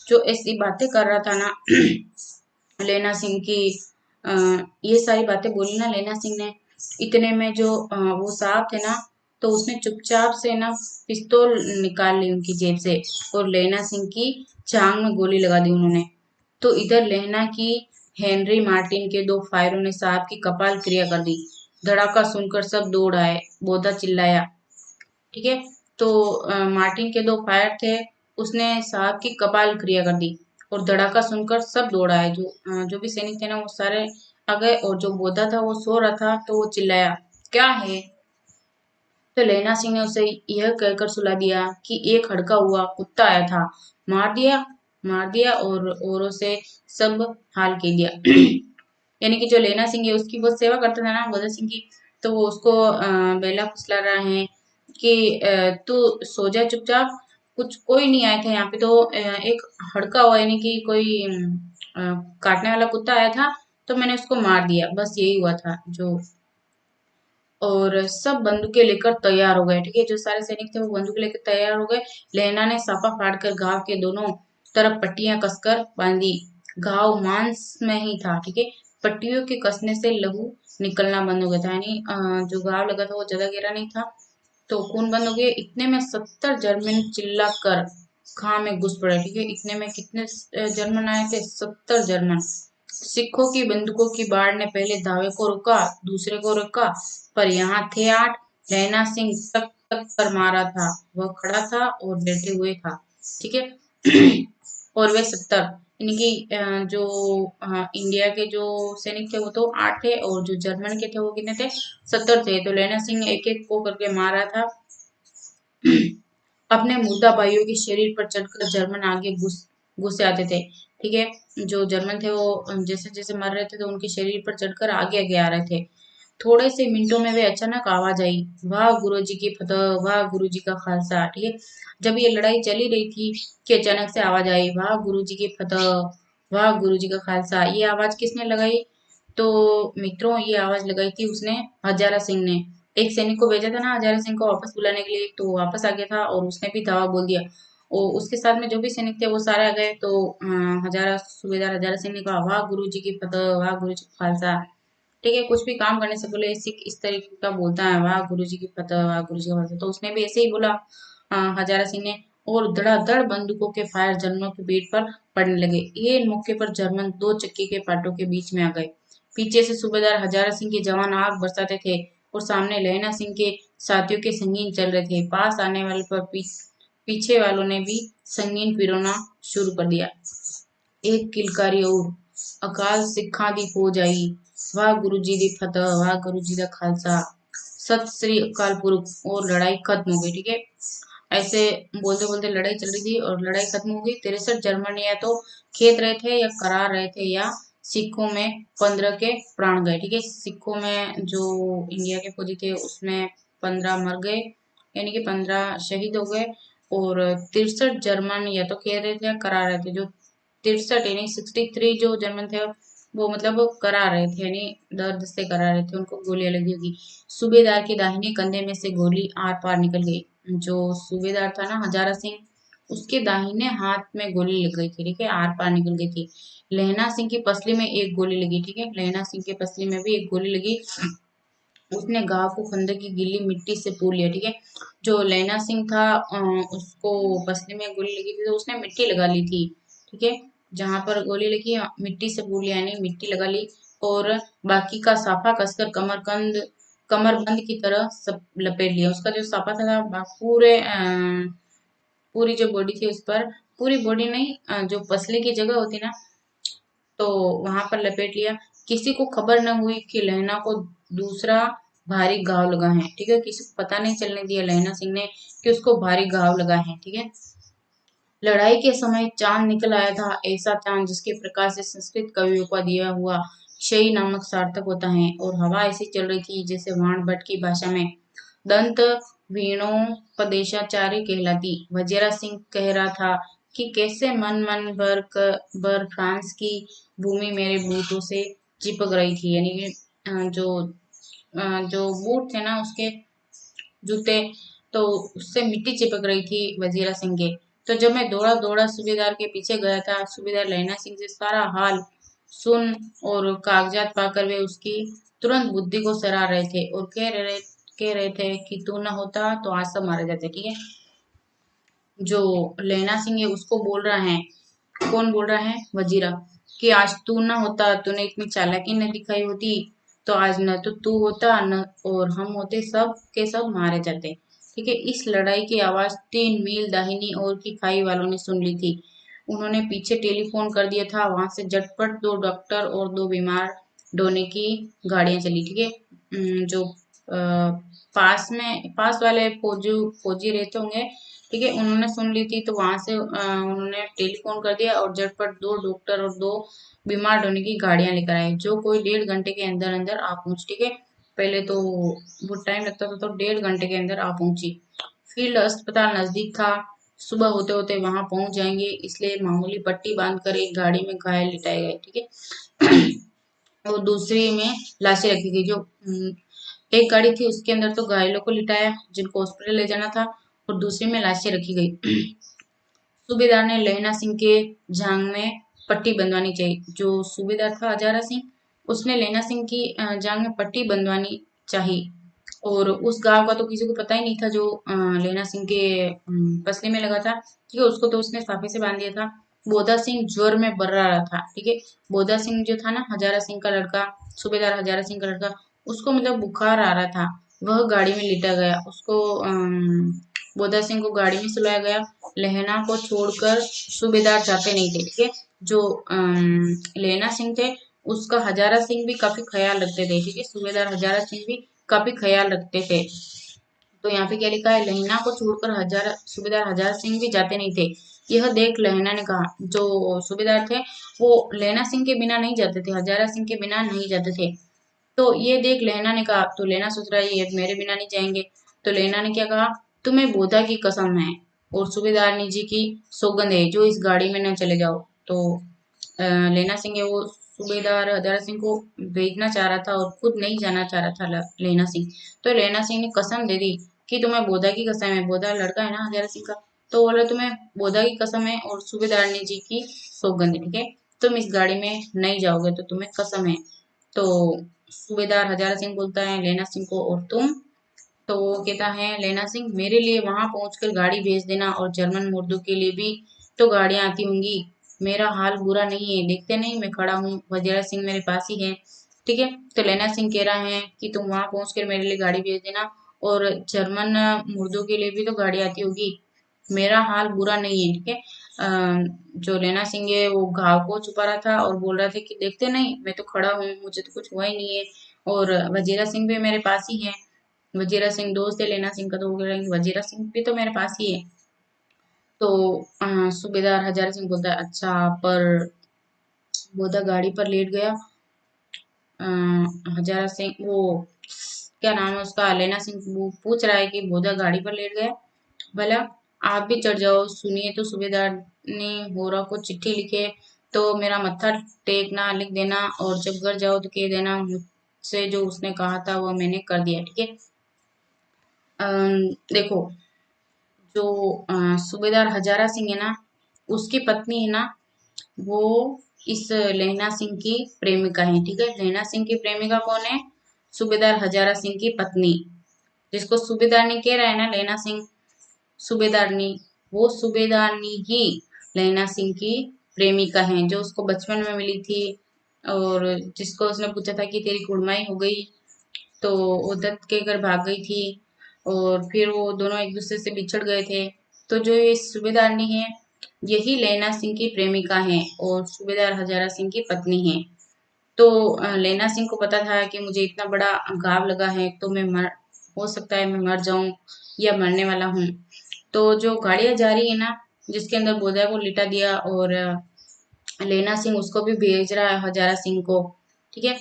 [SPEAKER 1] जो ऐसी बातें कर रहा था ना लेना सिंह की, अ, ये सारी बातें बोली ना लेना सिंह ने, इतने में जो वो साहब थे ना, तो उसने चुपचाप से ना पिस्तौल निकाल ली उनकी जेब से और लेना सिंह की जांग में गोली लगा दी उन्होंने। तो इधर लेना की हेनरी मार्टिन के 2 फायरों ने साहब की कपाल क्रिया कर दी। धड़ाका सुनकर सब दौड़ आए। बोधा चिल्लाया। ठीक है, तो मार्टिन के 2 फायर थे, उसने साहब की कपाल क्रिया कर दी और धड़ाका सुनकर सब दौड़ आए। जो भी सैनिक थे ना वो सारे आ गए और जो बोधा था वो सो रहा था, तो वो चिल्लाया, क्या है? तो लेना सिंह ने उसे यह कहकर सुला दिया कि एक हड़का हुआ कुत्ता आया था, मार दिया मार दिया और औरों से सब हाल के दिया। यानी कि जो लेना सिंह है उसकी बहुत सेवा करता था ना बोधा सिंह की, तो वो उसको बेला फुसला रहा है कि तू सो जा चुपचाप, कुछ कोई नहीं आया था यहाँ पे। तो एक हड़का हुआ, यानी कि कोई काटने वाला कुत्ता आया था, तो मैंने उसको मार दिया, बस यही हुआ था जो। और सब बंदूकें लेकर तैयार हो गए, ठीक है, जो सारे सैनिक थे वो बंदूक लेकर तैयार हो गए। लेना ने साफा फाड़कर घाव के दोनों तरफ पट्टियां कसकर बांधी। घाव मांस में ही था, ठीक है, पट्टियों के कसने से लहू निकलना बंद हो गया था, यानी जो घाव लगा था वो ज्यादा गहरा नहीं था, तो खून बंद हो गया। इतने में 70 जर्मन चिल्ला कर खां में घुस पड़े, ठीक है, इतने में कितने जर्मन आए थे? 70 जर्मन। सिखों की बंदूकों की बाढ़ ने पहले धावे को रोका, दूसरे को रोका, पर यहाँ थे 8। लहना सिंह तक तक कर मारा था, वह खड़ा था और लेटे हुए था, ठीक है। और वे 70, यानी कि जो इंडिया के जो सैनिक थे वो तो 8 थे, और जो जर्मन के थे वो कितने थे? 70 थे। तो लहना सिंह एक एक को करके मारा था। अपने मुर्दा भाइयों के शरीर पर चढ़कर जर्मन आगे घुस घुसे आते थे, ठीक है, जो जर्मन थे वो जैसे जैसे मर रहे थे तो उनके शरीर पर चढ़कर आगे आगे आ रहे थे। थोड़े से मिनटों में वे अचानक आवाज आई, वाह गुरु जी की फतह, वाह गुरु जी का खालसा, ठीक है। जब ये लड़ाई चली रही थी कि अचानक से आवाज आई, वाह गुरु जी की फतह, वाह गुरु जी का खालसा। ये आवाज किसने लगाई? तो मित्रों, ये आवाज लगाई थी उसने, हजारा सिंह ने। एक सैनिक को भेजा था ना हजारा सिंह को वापस बुलाने के लिए, तो वापस आ गया था और उसने भी धावा बोल दिया। और उसके साथ में जो भी सैनिक थे वो सारे आ गए। तो हजारा सूबेदार हजारा सिंह ने कहा, वाह गुरु जी की फतह, वाह गुरु जी का खालसा, ठीक है। कुछ भी काम करने से पहले सिख इस तरीके का बोलता है, वाह गुरु जी की फतह, वाह गुरु जी का खालसा। तो उसने भी ऐसे ही बोला, हजारा सिंह ने। और धड़ाधड़ बंदूकों के फायर जर्मनों की पीठ पर पड़ने लगे। ये मौके पर जर्मन दो चक्की के पाटों के बीच में आ गए। पीछे से सूबेदार हजारा सिंह के जवान आग बरसाते थे, और सामने लहना सिंह के साथियों के संगीन चल रहे थे। पास आने वाले पर पीछे वालों ने भी संगीन पिरोना शुरू कर दिया। एक किलकारी और, अकाल सिखा दी फौज आई, वाह गुरु जी दी फतह, वाह गुरु जी दा खालसा, सत श्री अकाल पुरख। और लड़ाई खत्म हो गई, ठीक है। ऐसे बोलते बोलते लड़ाई चल रही थी और लड़ाई खत्म हो गई। 63 जर्मन या तो खेद रहे थे या करार रहे थे, या सिखों में 15 के प्राण गए, ठीक है। सिखों में जो इंडिया के फौजी थे उसमें 15 मर गए, यानी कि 15 शहीद हो गए। और 63 जर्मन या तो खेद रहे थे या करा रहे थे। जो 63 यानी 63 जो जर्मन थे वो मतलब वो करा रहे थे, यानी दर्द से करा रहे थे, उनको गोलियां लगी होगी। सूबेदार के दाहिने कंधे में से गोली आर पार निकल गई। जो सूबेदार था ना हजारा सिंह, उसके दाहिने हाथ में गोली लग गई थी, ठीक है, आर पार निकल गई थी। लहना सिंह की पसली में एक गोली लगी, ठीक है, लहना सिंह की पसली में भी एक गोली लगी। उसने घाव को खंदक की गीली मिट्टी से पूर लिया, ठीक है। जो लैना सिंह था उसको पसली में गोली लगी थी तो उसने मिट्टी लगा ली थी, ठीक है। जहां पर गोली लगी मिट्टी से पूर लिया, यानी मिट्टी लगा ली। और बाकी का साफा कसकर कमरबंद की तरह सब लपेट लिया। उसका जो साफा था पूरी जो बॉडी थी उस पर, पूरी बॉडी नहीं, जो पसली की जगह होती ना, तो वहां पर लपेट लिया। किसी को खबर न हुई कि लहना को दूसरा भारी घाव लगा है, ठीक है, किसी को पता नहीं चलने दिया लहना सिंह ने कि उसको भारी घाव लगा है, ठीक है। लड़ाई के समय चांद निकल आया था, ऐसा चांद जिसके प्रकाश से संस्कृत कवियों का दिया हुआ क्षयी नामक सार्थक होता है। और हवा ऐसी चल रही थी जैसे वाण भट्ट की भाषा में दंत वीणोपदेशाचार्य कहलाती। वजीरा सिंह कह रहा था कि कैसे मन मन भर फ्रांस की भूमि मेरे बूटों से चिपक रही थी, यानी कि जो बूट थे ना उसके जूते, तो उससे मिट्टी चिपक रही थी वजीरा सिंह के। तो जब मैं दौड़ा दौड़ा सूबेदार के पीछे गया था, सूबेदार लैना सिंह से सारा हाल सुन और कागजात पाकर वे उसकी तुरंत बुद्धि को सराह रहे थे और कह रहे थे कि तू ना होता तो आज सब मारे जाते, ठीक है। जो लैना सिंह है उसको बोल रहा है, कौन बोल रहा है? वजीरा, कि आज तू ना होता, तूने इतनी चालाकी न दिखाई होती, तो आज न तो तू होता न और हम होते, सब के सब मारे जाते, ठीक है। इस लड़ाई की आवाज 3 मील दाहिनी ओर की खाई वालों ने सुन ली थी। उन्होंने पीछे टेलीफोन कर दिया था। वहां से झटपट 2 डॉक्टर और 2 बीमार ढोने की गाड़ियां चली, ठीक है। जो पास वाले फौजी रहते होंगे, ठीक है, उन्होंने सुन ली थी, तो वहां से उन्होंने टेलीफोन कर दिया और झटपट 2 डॉक्टर और 2 बीमार ढोने की गाड़ियां लेकर आए, जो कोई 1.5 घंटे के अंदर अंदर आ पहुंच, ठीक है। पहले तो बहुत टाइम लगता था, तो 1.5 घंटे के अंदर आ पहुंची। फील्ड अस्पताल नजदीक था, सुबह होते होते वहां पहुंच जाएंगे, इसलिए मामूली पट्टी बांधकर एक गाड़ी में घायल लिटाए गए। ठीक है। और दूसरी में लाशें रखी गई। जो एक गाड़ी थी उसके अंदर तो घायलों को लिटाया जिनको हॉस्पिटल ले जाना था, और दूसरी में लाशें रखी गई। सूबेदार ने लहना सिंह के जांग में पट्टी बंधवानी चाहिए। जो सूबेदार था हजारा सिंह, उसने लहना सिंह की जांग में पट्टी बंधवानी चाहिए। और उस गांव का तो किसी को पता ही नहीं था जो लहना सिंह के पसली में लगा था। ठीक है, उसको तो उसने साफे से बांध दिया था। बोधा सिंह ज्वर में बर्रा रहा था। ठीक है, बोधा सिंह जो था ना, हजारा सिंह का लड़का, सूबेदार हजारा सिंह का लड़का, उसको मतलब बुखार आ रहा था। वह गाड़ी में लिटा गया। उसको बोधा सिंह को गाड़ी में सुलाया गया। लहना को छोड़कर सूबेदार जाते नहीं थे। ठीक है, जो लहना सिंह थे उसका हजारा सिंह भी काफी ख्याल रखते थे। ठीक है, सूबेदार हजारा सिंह भी काफी ख्याल रखते थे। तो यहाँ पे क्या लिखा है, लहना को छोड़कर सूबेदार हजार सिंह भी जाते नहीं थे। यह देख लहना ने कहा, जो सूबेदार थे वो लहना सिंह के बिना नहीं जाते थे, हजारा सिंह के बिना नहीं जाते थे। तो ये देख लहना ने कहा, तो लहना सोच रहा है ये मेरे बिना नहीं जाएंगे। तो लहना ने क्या कहा, तुम्हें बोधा की कसम है और सूबेदारनी जी की सौगंध है, जो इस गाड़ी में न चले जाओ। तो लहना सिंह है वो सूबेदार हजारा सिंह को भेजना चाह रहा था और खुद नहीं जाना चाह रहा था लहना सिंह। तो लहना सिंह ने कसम दे दी कि तुम्हें बोधा की कसम है, बोधा लड़का है ना हजारा सिंह का, तो बोला तुम्हें बोधा की कसम है और सूबेदारनी जी की सौगंध है। ठीक है, तुम इस गाड़ी में नहीं जाओगे तो तुम्हें कसम है। तो सूबेदार हजारा सिंह बोलता है लेना सिंह को, और तुम? तो वो कहता है लेना सिंह, मेरे लिए वहां पहुंचकर गाड़ी भेज देना, और जर्मन मुर्दों के लिए भी तो गाड़ियां आती होंगी। मेरा हाल बुरा नहीं है, देखते नहीं मैं खड़ा हूँ, वजीरा सिंह मेरे पास ही है। ठीक है, तो लेना सिंह कह रहा है कि तुम वहां पहुंचकर मेरे लिए गाड़ी भेज देना, और जर्मन मुर्दों के लिए भी तो गाड़ी आती होगी। मेरा हाल बुरा नहीं है। ठीक है, जो लेना सिंह है वो घाव को छुपा रहा था और बोल रहा था कि देखते नहीं मैं तो खड़ा हूँ, मुझे तो कुछ हुआ ही नहीं है, और वजीरा सिंह भी मेरे पास ही है। वजीरा सिंह दोस्त है लेना सिंह का, तो वो कह रहा है कि वजीरा सिंह भी तो मेरे पास ही है। तो सूबेदार हजारा सिंह बोलता है अच्छा, पर बोधा गाड़ी पर लेट गया। हजारा सिंह वो क्या नाम है उसका, लेना सिंह वो पूछ रहा है कि बोधा गाड़ी पर लेट गया, भला आप भी चढ़ जाओ। सुनिए तो सूबेदार ने होरा को चिट्ठी लिखे, तो मेरा मत्था टेकना लिख देना, और जब घर जाओ तो कह देना मुझसे जो उसने कहा था वो मैंने कर दिया। ठीक है, देखो, जो सूबेदार हजारा सिंह है ना, उसकी पत्नी है ना, वो इस लहना सिंह की प्रेमिका है। ठीक है, लहना सिंह की प्रेमिका कौन है? सूबेदार हजारा सिंह की पत्नी, जिसको सूबेदारनी कह रहा है ना लहना सिंह, सूबेदारनी, वो सूबेदारनी ही लहना सिंह की प्रेमिका है, जो उसको बचपन में मिली थी, और जिसको उसने पूछा था कि तेरी कुड़माई हो गई, तो वो दत्त के घर भाग गई थी, और फिर वो दोनों एक दूसरे से बिछड़ गए थे। तो जो ये सूबेदारनी है, यही लैना सिंह की प्रेमिका है और सूबेदार हजारा सिंह की पत्नी है। तो लैना सिंह को पता था कि मुझे इतना बड़ा घाव लगा है, तो हो सकता है मैं मर जाऊं या मरने वाला हूँ। तो जो गाड़ियां जा रही है ना, जिसके अंदर बोधा को लिटा दिया, और लेना सिंह उसको भी भेज रहा है हजारा सिंह को। ठीक है,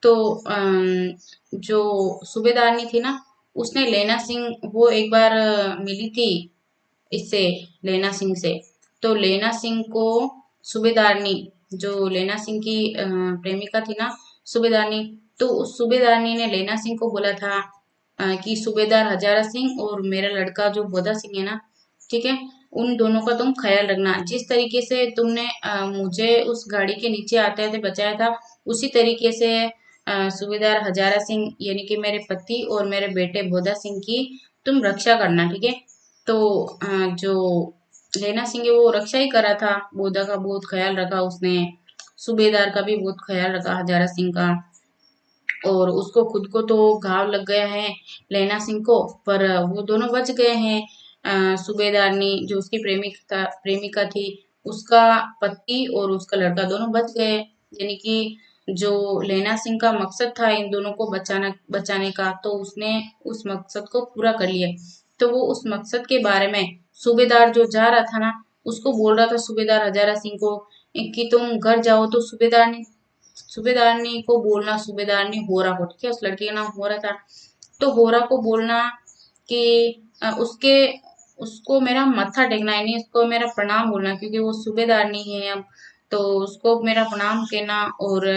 [SPEAKER 1] तो जो सूबेदारनी थी ना, उसने लेना सिंह वो एक बार मिली थी इससे, लेना सिंह से। तो लेना सिंह को सूबेदारनी, जो लेना सिंह की प्रेमिका थी ना, सूबेदारनी, तो उस सूबेदारनी ने लेना सिंह को बोला था कि सूबेदार हजारा सिंह और मेरा लड़का जो बोधा सिंह है ना, ठीक है, उन दोनों का तुम ख्याल रखना। जिस तरीके से तुमने मुझे उस गाड़ी के नीचे आते आते बचाया था, उसी तरीके से सूबेदार हजारा सिंह यानी कि मेरे पति और मेरे बेटे बोधा सिंह की तुम रक्षा करना। ठीक है, तो जो लेना सिंह है वो रक्षा ही करा था, बोधा का बहुत ख्याल रखा उसने, सूबेदार का भी बहुत ख्याल रखा हजारा सिंह का, और उसको खुद को तो घाव लग गया है लेना सिंह को, पर वो दोनों बच गए हैं। सूबेदारनी जो उसकी प्रेमिका थी, उसका पति और उसका लड़का दोनों बच गए। यानी कि जो लेना सिंह का मकसद था इन दोनों को बचाने का, तो उसने उस मकसद को पूरा कर लिया। तो वो उस मकसद के बारे में सूबेदार जो जा रहा था ना, उसको बोल रहा था सूबेदार हजारा सिंह को कि तुम घर जाओ। तो सूबेदार ने सूबेदारनी को बोलना, सूबेदारनी होरा को, ठीक है, उस लड़के का नाम होरा था। तो होरा को बोलना कि उसके उसको मेरा मत्था टेकना, यानी उसको मेरा प्रणाम बोलना, क्योंकि वो सूबेदारनी है अब, तो उसको मेरा प्रणाम कहना। और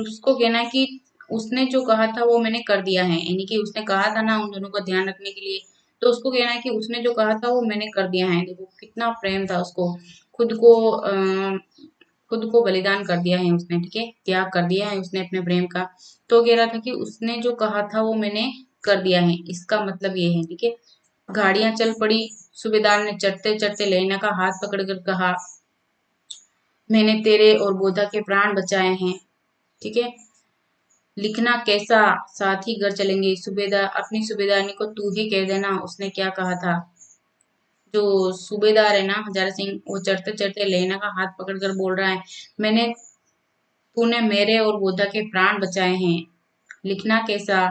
[SPEAKER 1] उसको कहना कि उसने जो कहा था वो मैंने कर दिया है, यानी कि उसने कहा था ना उन दोनों का ध्यान रखने के लिए, तो उसको कहना है कि उसने जो कहा था वो मैंने कर दिया है। देखो कितना प्रेम था उसको, खुद को खुद को बलिदान कर दिया है उसने, ठीक है, त्याग कर दिया है उसने अपने प्रेम का। तो कह रहा था कि उसने जो कहा था वो मैंने कर दिया है, इसका मतलब ये है, ठीक है। गाड़ियां चल पड़ी। सूबेदार ने चढ़ते चढ़ते लेना का हाथ पकड़कर कहा, मैंने तेरे और बोधा के प्राण बचाए हैं, ठीक है। लिखना कैसा, साथ ही घर चलेंगे। सूबेदार अपनी सूबेदारनी को तू ही कह देना उसने क्या कहा था। जो सूबेदार है ना हजारा सिंह, वो चढ़ते चढ़ते लेना का हाथ पकड़कर बोल रहा है, मैंने तूने मेरे और बोधा के प्राण बचाए हैं। लिखना कैसा,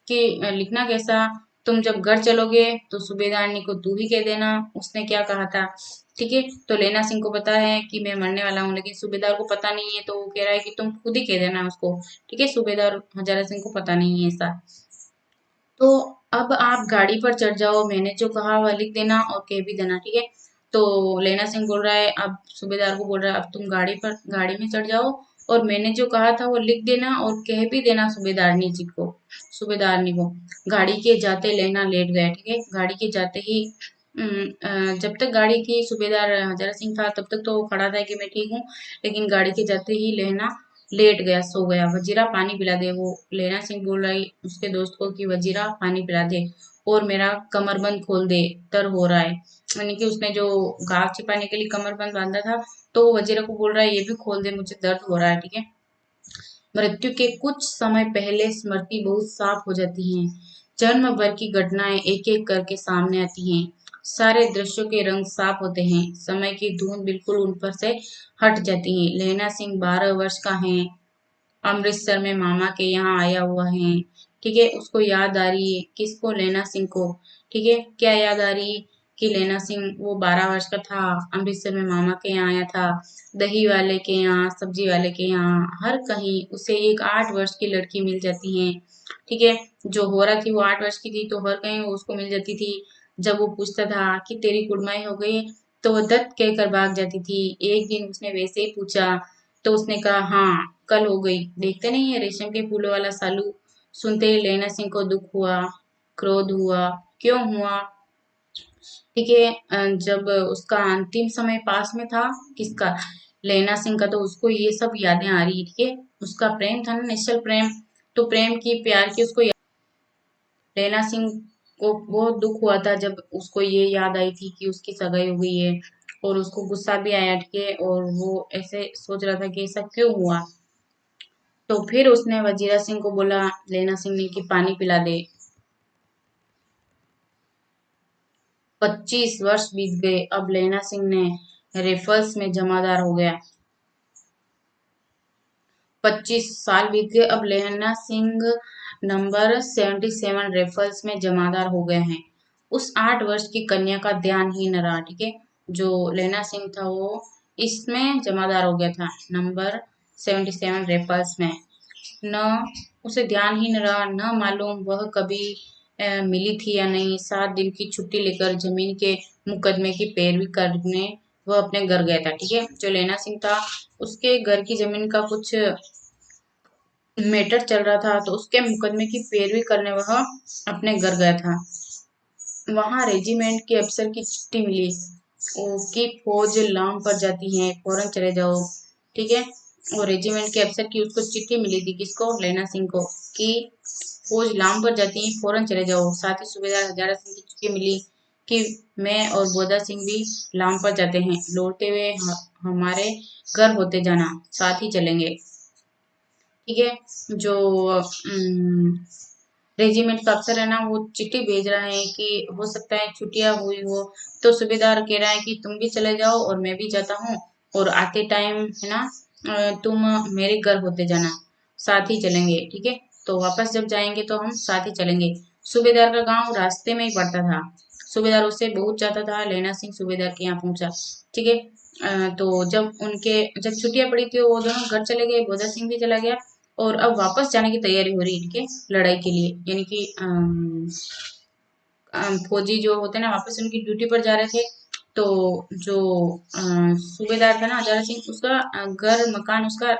[SPEAKER 1] कि लिखना कैसा, तुम जब घर चलोगे तो सूबेदारनी को तू ही कह देना उसने क्या कहा था, ठीक है। तो लेना सिंह को पता है कि मैं मरने वाला हूँ, लेकिन सूबेदार को पता नहीं है, तो वो कह रहा है कि तुम खुद ही कह देना उसको, ठीक है। सूबेदार हजारा सिंह को पता नहीं है ऐसा। तो अब आप गाड़ी पर चढ़ जाओ, मैंने जो कहा वह लिख देना और कह भी देना, ठीक है। तो लेना सिंह बोल रहा है, अब सूबेदार को बोल रहा है, अब तुम गाड़ी में चढ़ जाओ और मैंने जो कहा था वो लिख देना और कह भी देना सूबेदारनी को। गाड़ी के जाते लेना लेट गया, ठीक है। गाड़ी के जाते ही जब तक गाड़ी की सूबेदार हजारा सिंह था तब तक तो वो खड़ा था कि मैं ठीक हूँ, लेकिन गाड़ी के जाते ही लेना लेट गया, सो गया। वजीरा पानी पिला दे, वो लेना सिंह बोल रहा है उसके दोस्त को कि वजीरा पानी पिला दे और मेरा कमरबंद खोल दे, दर्द हो रहा है। यानी कि उसने जो घाव छिपाने के लिए कमरबंद बांधा था, तो वो वजीरा को बोल रहा है ये भी खोल दे, मुझे दर्द हो रहा है, ठीक है। मृत्यु के कुछ समय पहले स्मृति बहुत साफ हो जाती है। जन्म भर की घटनाएं एक एक करके सामने आती हैं। सारे दृश्यों के रंग साफ होते हैं। समय की धुंध बिल्कुल उन पर से हट जाती है। लेना सिंह 12 वर्ष का है, अमृतसर में मामा के यहाँ आया हुआ है, ठीक है। उसको याद आ रही है, किसको, लेना सिंह को, ठीक है। क्या याद आ रही है कि लेना सिंह वो 12 वर्ष का था, अमृतसर में मामा के यहाँ आया था, दही वाले के यहाँ, सब्जी वाले के यहाँ, हर कहीं उसे एक 8 वर्ष की लड़की मिल जाती है, ठीक है। जो हो रहा थी वो 8 वर्ष की थी, तो हर कहीं वो उसको मिल जाती थी। जब वो पूछता था कि तेरी कुड़माई हो गई, तो वो दत्त कहकर भाग जाती थी। एक दिन उसने वैसे ही पूछा, तो उसने कहा हाँ कल हो गई। देखते नहीं है रेशम के फूलों वाला सालू। सुनते ही लेना सिंह को दुख हुआ, क्रोध हुआ। क्यों हुआ, ठीक है। जब उसका अंतिम समय पास में था, किसका, लेना सिंह का, तो उसको ये सब यादें आ रही है, ठीक है। उसका प्रेम था ना, निश्चल प्रेम, तो प्रेम की प्यार की उसको लेना सिंह को बहुत दुख हुआ था जब उसको ये याद आई थी कि उसकी सगाई हो गई है, और उसको गुस्सा भी आया, ठीक है। और वो ऐसे सोच रहा था कि ऐसा क्यों हुआ। तो फिर उसने वजीरा सिंह को बोला, लेना सिंह ने, कि पानी पिला दे। 25 वर्ष बीत गए, अब लेना सिंह ने रेफल्स में जमादार हो गया। 25 साल बीत गए, अब लेना सिंह नंबर 77 रेफल्स में जमादार हो गए हैं। उस 8 वर्ष की कन्या का ध्यान ही न रहा, ठीक है। जो लेना सिंह था वो इसमें जमादार हो गया था, नंबर 77 रेफल्स में। न उसे ध्यान ही न रहा, न मालूम वह कभी मिली थी या नहीं। 7 दिन की छुट्टी लेकर जमीन के मुकदमे की पैरवी करने वह अपने घर गया था, ठीक है। जो लेना सिंह था उसके घर की जमीन का कुछ मैटर चल रहा था, तो उसके मुकदमे की पैरवी करने वह अपने घर गया था। वहां रेजिमेंट के अफसर की चिट्ठी मिली, कि फौज लाम पर जाती है, फौरन चले जाओ, ठीक है। और रेजिमेंट के अफसर की उसको चिट्ठी मिली थी, किसको, लेना सिंह को, कि फौज लाम पर जाती है, फौरन चले जाओ। साथ ही सूबेदार हजारा सिंह की चिट्ठी मिली कि मैं और बोधा सिंह भी लाम पर जाते हैं, लौटते हुए हमारे घर होते जाना, साथ ही चलेंगे, ठीक है। जो रेजिमेंट का अफसर है ना, वो चिट्ठी भेज रहा है कि हो सकता है छुट्टियां हुई हो, तो सूबेदार कह रहा है कि तुम भी चले जाओ और मैं भी जाता हूँ, और आते टाइम है ना तुम मेरे घर होते जाना, साथ ही चलेंगे, ठीक है। तो वापस जब जाएंगे तो हम साथ ही चलेंगे। सूबेदार का गांव रास्ते में ही पड़ता था। सूबेदार उससे बहुत चाहता था। लेना सिंह सूबेदार के यहाँ पहुंचा, ठीक है। तो जब छुट्टियां पड़ी थी वो दोनों घर चले गए, बोधा सिंह भी चला गया और अब वापस जाने की तैयारी हो रही है इनके लड़ाई के लिए, यानी कि फौजी जो होते हैं ना वापस उनकी ड्यूटी पर जा रहे थे। तो जो सूबेदार था ना हजारा सिंह, उसका घर मकान उसका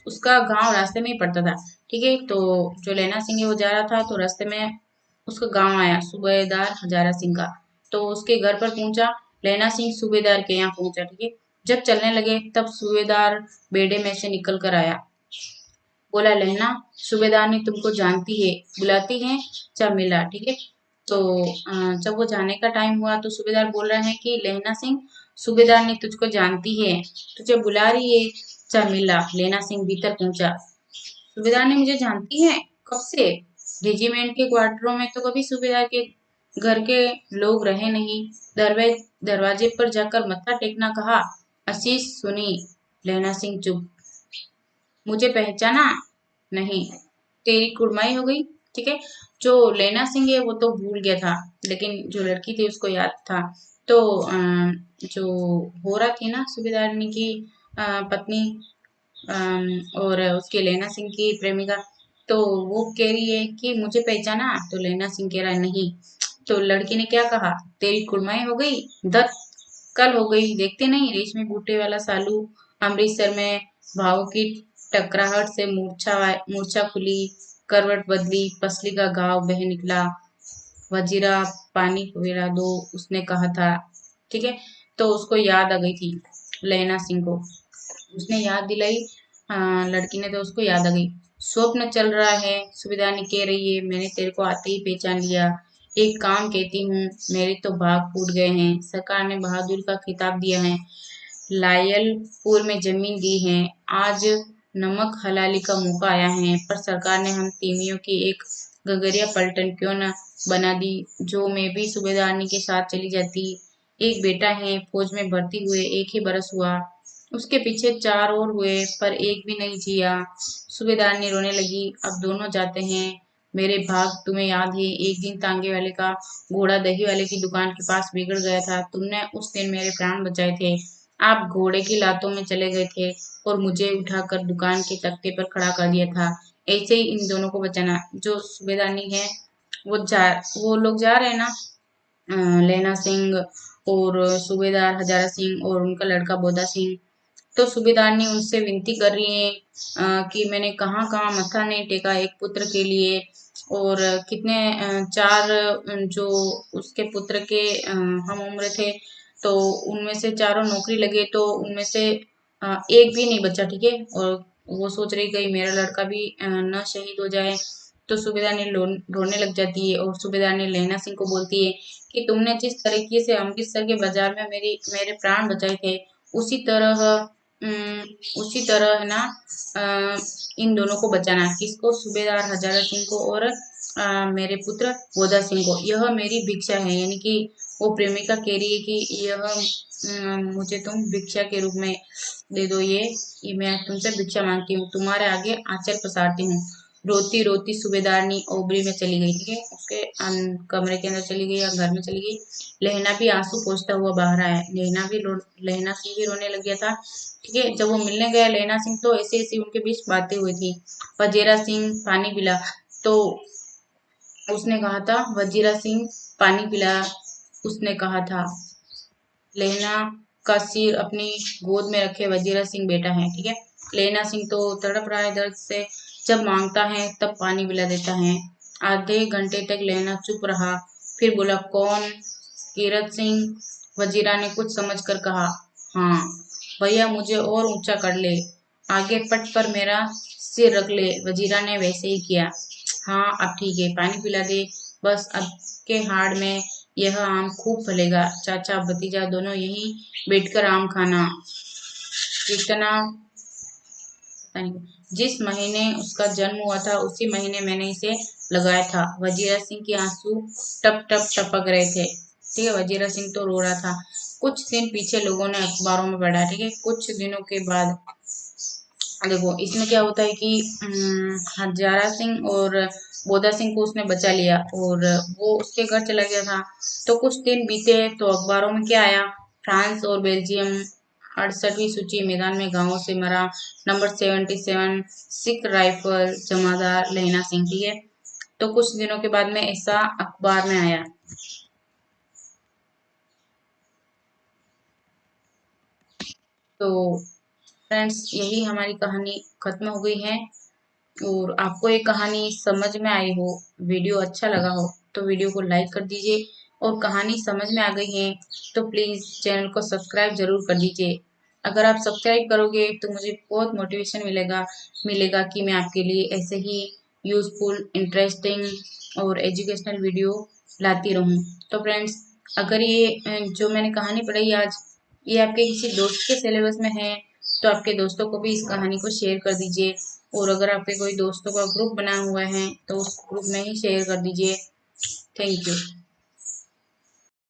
[SPEAKER 1] उसका गांव रास्ते में ही पड़ता था। ठीक है, तो जो लेना सिंह है वो जा रहा था, तो रास्ते में उसका गांव आया सूबेदार हजारा सिंह का। तो उसके घर पर पहुंचा, लेना सिंह सूबेदार के यहाँ पहुंचा। ठीक है, जब चलने लगे तब सूबेदार बेड़े में से निकल कर आया, बोला लहना सूबेदार ने तुमको जानती है, बुलाती है, जब मिला। ठीक है, तो जब वो जाने का टाइम हुआ तो सूबेदार बोल रहे हैं कि लहना सिंह सूबेदार ने तुझको जानती है, तुझे बुला रही है, जब मिला। लेना सिंह भीतर पहुंचा, सूबेदार ने मुझे जानती है, कब से? रेजिमेंट के क्वार्टरों में तो कभी सूबेदार के घर के लोग रहे नहीं। दरवाजे पर जाकर मत्था टेकना कहा। आशीष सुनी। लहना सिंह चुप। मुझे पहचाना नहीं, तेरी कुड़माई हो गई। ठीक है, जो लेना सिंह है वो तो भूल गया था, लेकिन जो लड़की थी उसको याद था। तो जो हो रहा थी ना सूबेदारनी की पत्नी, और उसके लेना सिंह की प्रेमिका, तो वो कह रही है कि मुझे पहचाना, तो लेना सिंह कह रहा है नहीं। तो लड़की ने क्या कहा, तेरी कुड़माई हो गई, दत्त कल हो गई, देखते नहीं रेशमी बूटे वाला सालू अमृतसर में भाव की टकराहट से मूर्छा खुली, करवट बदली, पसली का घाव बह निकला, वजीरा पानी पिला दो, उसने कहा था। ठीक है, तो उसको याद आ गई थी लेना सिंह को, उसने याद दिलाई। लड़की ने तो उसको याद आ गई। स्वप्न चल रहा है, सुबेदारनी कह रही है, मैंने तेरे को आते ही पहचान लिया। एक काम कहती हूँ, मेरे तो भाग फूट गए हैं, सरकार ने बहादुर का खिताब दिया है, लायलपुर में जमीन दी है, आज नमक हलाली का मौका आया है, पर सरकार ने हम तीमियों की एक गगरिया पलटन क्यों न बना दी, जो मैं भी सूबेदारनी के साथ चली जाती। एक बेटा है, फौज में भर्ती हुए 1 ही बरस हुआ, उसके पीछे 4 और हुए, पर एक भी नहीं जिया। सूबेदारनी रोने लगी, अब दोनों जाते हैं। मेरे भाग तुम्हें याद है, एक दिन तांगे वाले का घोड़ा दही वाले की दुकान के पास बिगड़ गया था, तुमने उस दिन मेरे प्राण बचाए थे। आप घोड़े की लातों में चले गए थे और मुझे उठाकर दुकान के तख्ते पर खड़ा कर दिया था। ऐसे ही इन दोनों को बचाना। जो सूबेदारनी है वो लोग जा रहे हैं ना, लेना सिंह और सूबेदार हजारा सिंह और उनका लड़का बोधा सिंह। तो सूबेदारनी उनसे विनती कर रही है कि मैंने कहाँ कहाँ मत्था नहीं टेका एक पुत्र के लिए, और कितने 4 जो उसके पुत्र के हम उम्र थे, तो उनमें से चारों नौकरी लगे, तो उनमें से एक भी नहीं बचा। ठीक है, और वो सोच रही कहीं मेरा लड़का भी न शहीद हो जाए। तो सूबेदारनी रोने लग जाती है और सूबेदारनी लहना सिंह को बोलती है कि तुमने जिस तरीके से अमृतसर के बाजार में मेरे प्राण बचाए थे, उसी तरह उम, उसी तरह है ना, अ, इन दोनों को बचाना। किसको? सूबेदार हजारा सिंह को और मेरे पुत्र बोधा सिंह को। यह मेरी भिक्षा है, यानी कि वो प्रेमिका कह रही है कि यह मुझे तुम भिक्षा के रूप में दे दो, ये मैं तुमसे भिक्षा मांगती हूँ, तुम्हारे आगे आंचल पसारती हूँ। रोती रोती सूबेदारनी ओबरी में चली गई। ठीक है, उसके कमरे के अंदर चली गई या घर में चली गई। लहना भी आंसू पोंछता हुआ बाहर आया। लहना सिंह भी रोने लग गया था। ठीक है, जब वो मिलने गया लेना सिंह, तो ऐसी ऐसी उनके बीच बातें हुई थी। वजीरा सिंह पानी पिला, तो उसने कहा था, वजीरा सिंह पानी पिला, उसने कहा था। लेना का सिर अपनी गोद में रखे वजीरा सिंह बेटा है। ठीक है, लेना सिंह तो तड़प रहा है दर्द से, जब मांगता है तब पानी पिला देता है। आधे घंटे तक लेना चुप रहा, फिर बोला, कौन? कीरत सिंह। वजीरा ने कुछ समझकर कहा, हाँ भैया, मुझे और ऊंचा कर ले, आगे पट पर मेरा सिर रख ले। वजीरा ने वैसे ही किया। हाँ अब ठीक है, पानी पिला दे, बस अब के हाड़ में यह आम खूब फलेगा, चाचा भतीजा दोनों यहीं बैठकर आम खाना। जितना पता नहीं, जिस महीने उसका जन्म हुआ था उसी महीने मैंने इसे लगाया था। वजीरा सिंह के आंसू टप टप टपक रहे थे। ठीक है, वजीरा सिंह तो रो रहा था। कुछ दिन पीछे लोगों ने अखबारों में पढ़ा। ठीक है, कुछ दिनों के बाद देखो इसमें क्या होता है कि हजारा सिंह और बोधा सिंह को उसने बचा लिया और वो उसके घर चला गया था। तो कुछ दिन बीते तो अखबारों में क्या आया, फ्रांस और बेल्जियम 68वीं सूची मैदान में घावों से मरा। नंबर 77 सिख राइफल जमादार लहना सिंह। ठीक है, तो कुछ दिनों के बाद में ऐसा अखबार में आया। तो फ्रेंड्स, यही हमारी कहानी खत्म हो गई है। और आपको ये कहानी समझ में आई हो, वीडियो अच्छा लगा हो, तो वीडियो को लाइक कर दीजिए। और कहानी समझ में आ गई है तो प्लीज़ चैनल को सब्सक्राइब जरूर कर दीजिए। अगर आप सब्सक्राइब करोगे तो मुझे बहुत मोटिवेशन मिलेगा कि मैं आपके लिए ऐसे ही यूज़फुल, इंटरेस्टिंग और एजुकेशनल वीडियो लाती रहूं। तो फ्रेंड्स, अगर ये जो मैंने कहानी पढ़ाई आज, ये आपके किसी दोस्त के सिलेबस में है, तो आपके दोस्तों को भी इस कहानी को शेयर कर दीजिए। और अगर आपके कोई दोस्तों का ग्रुप बना हुआ है तो उस ग्रुप में ही शेयर कर दीजिए। Thank you.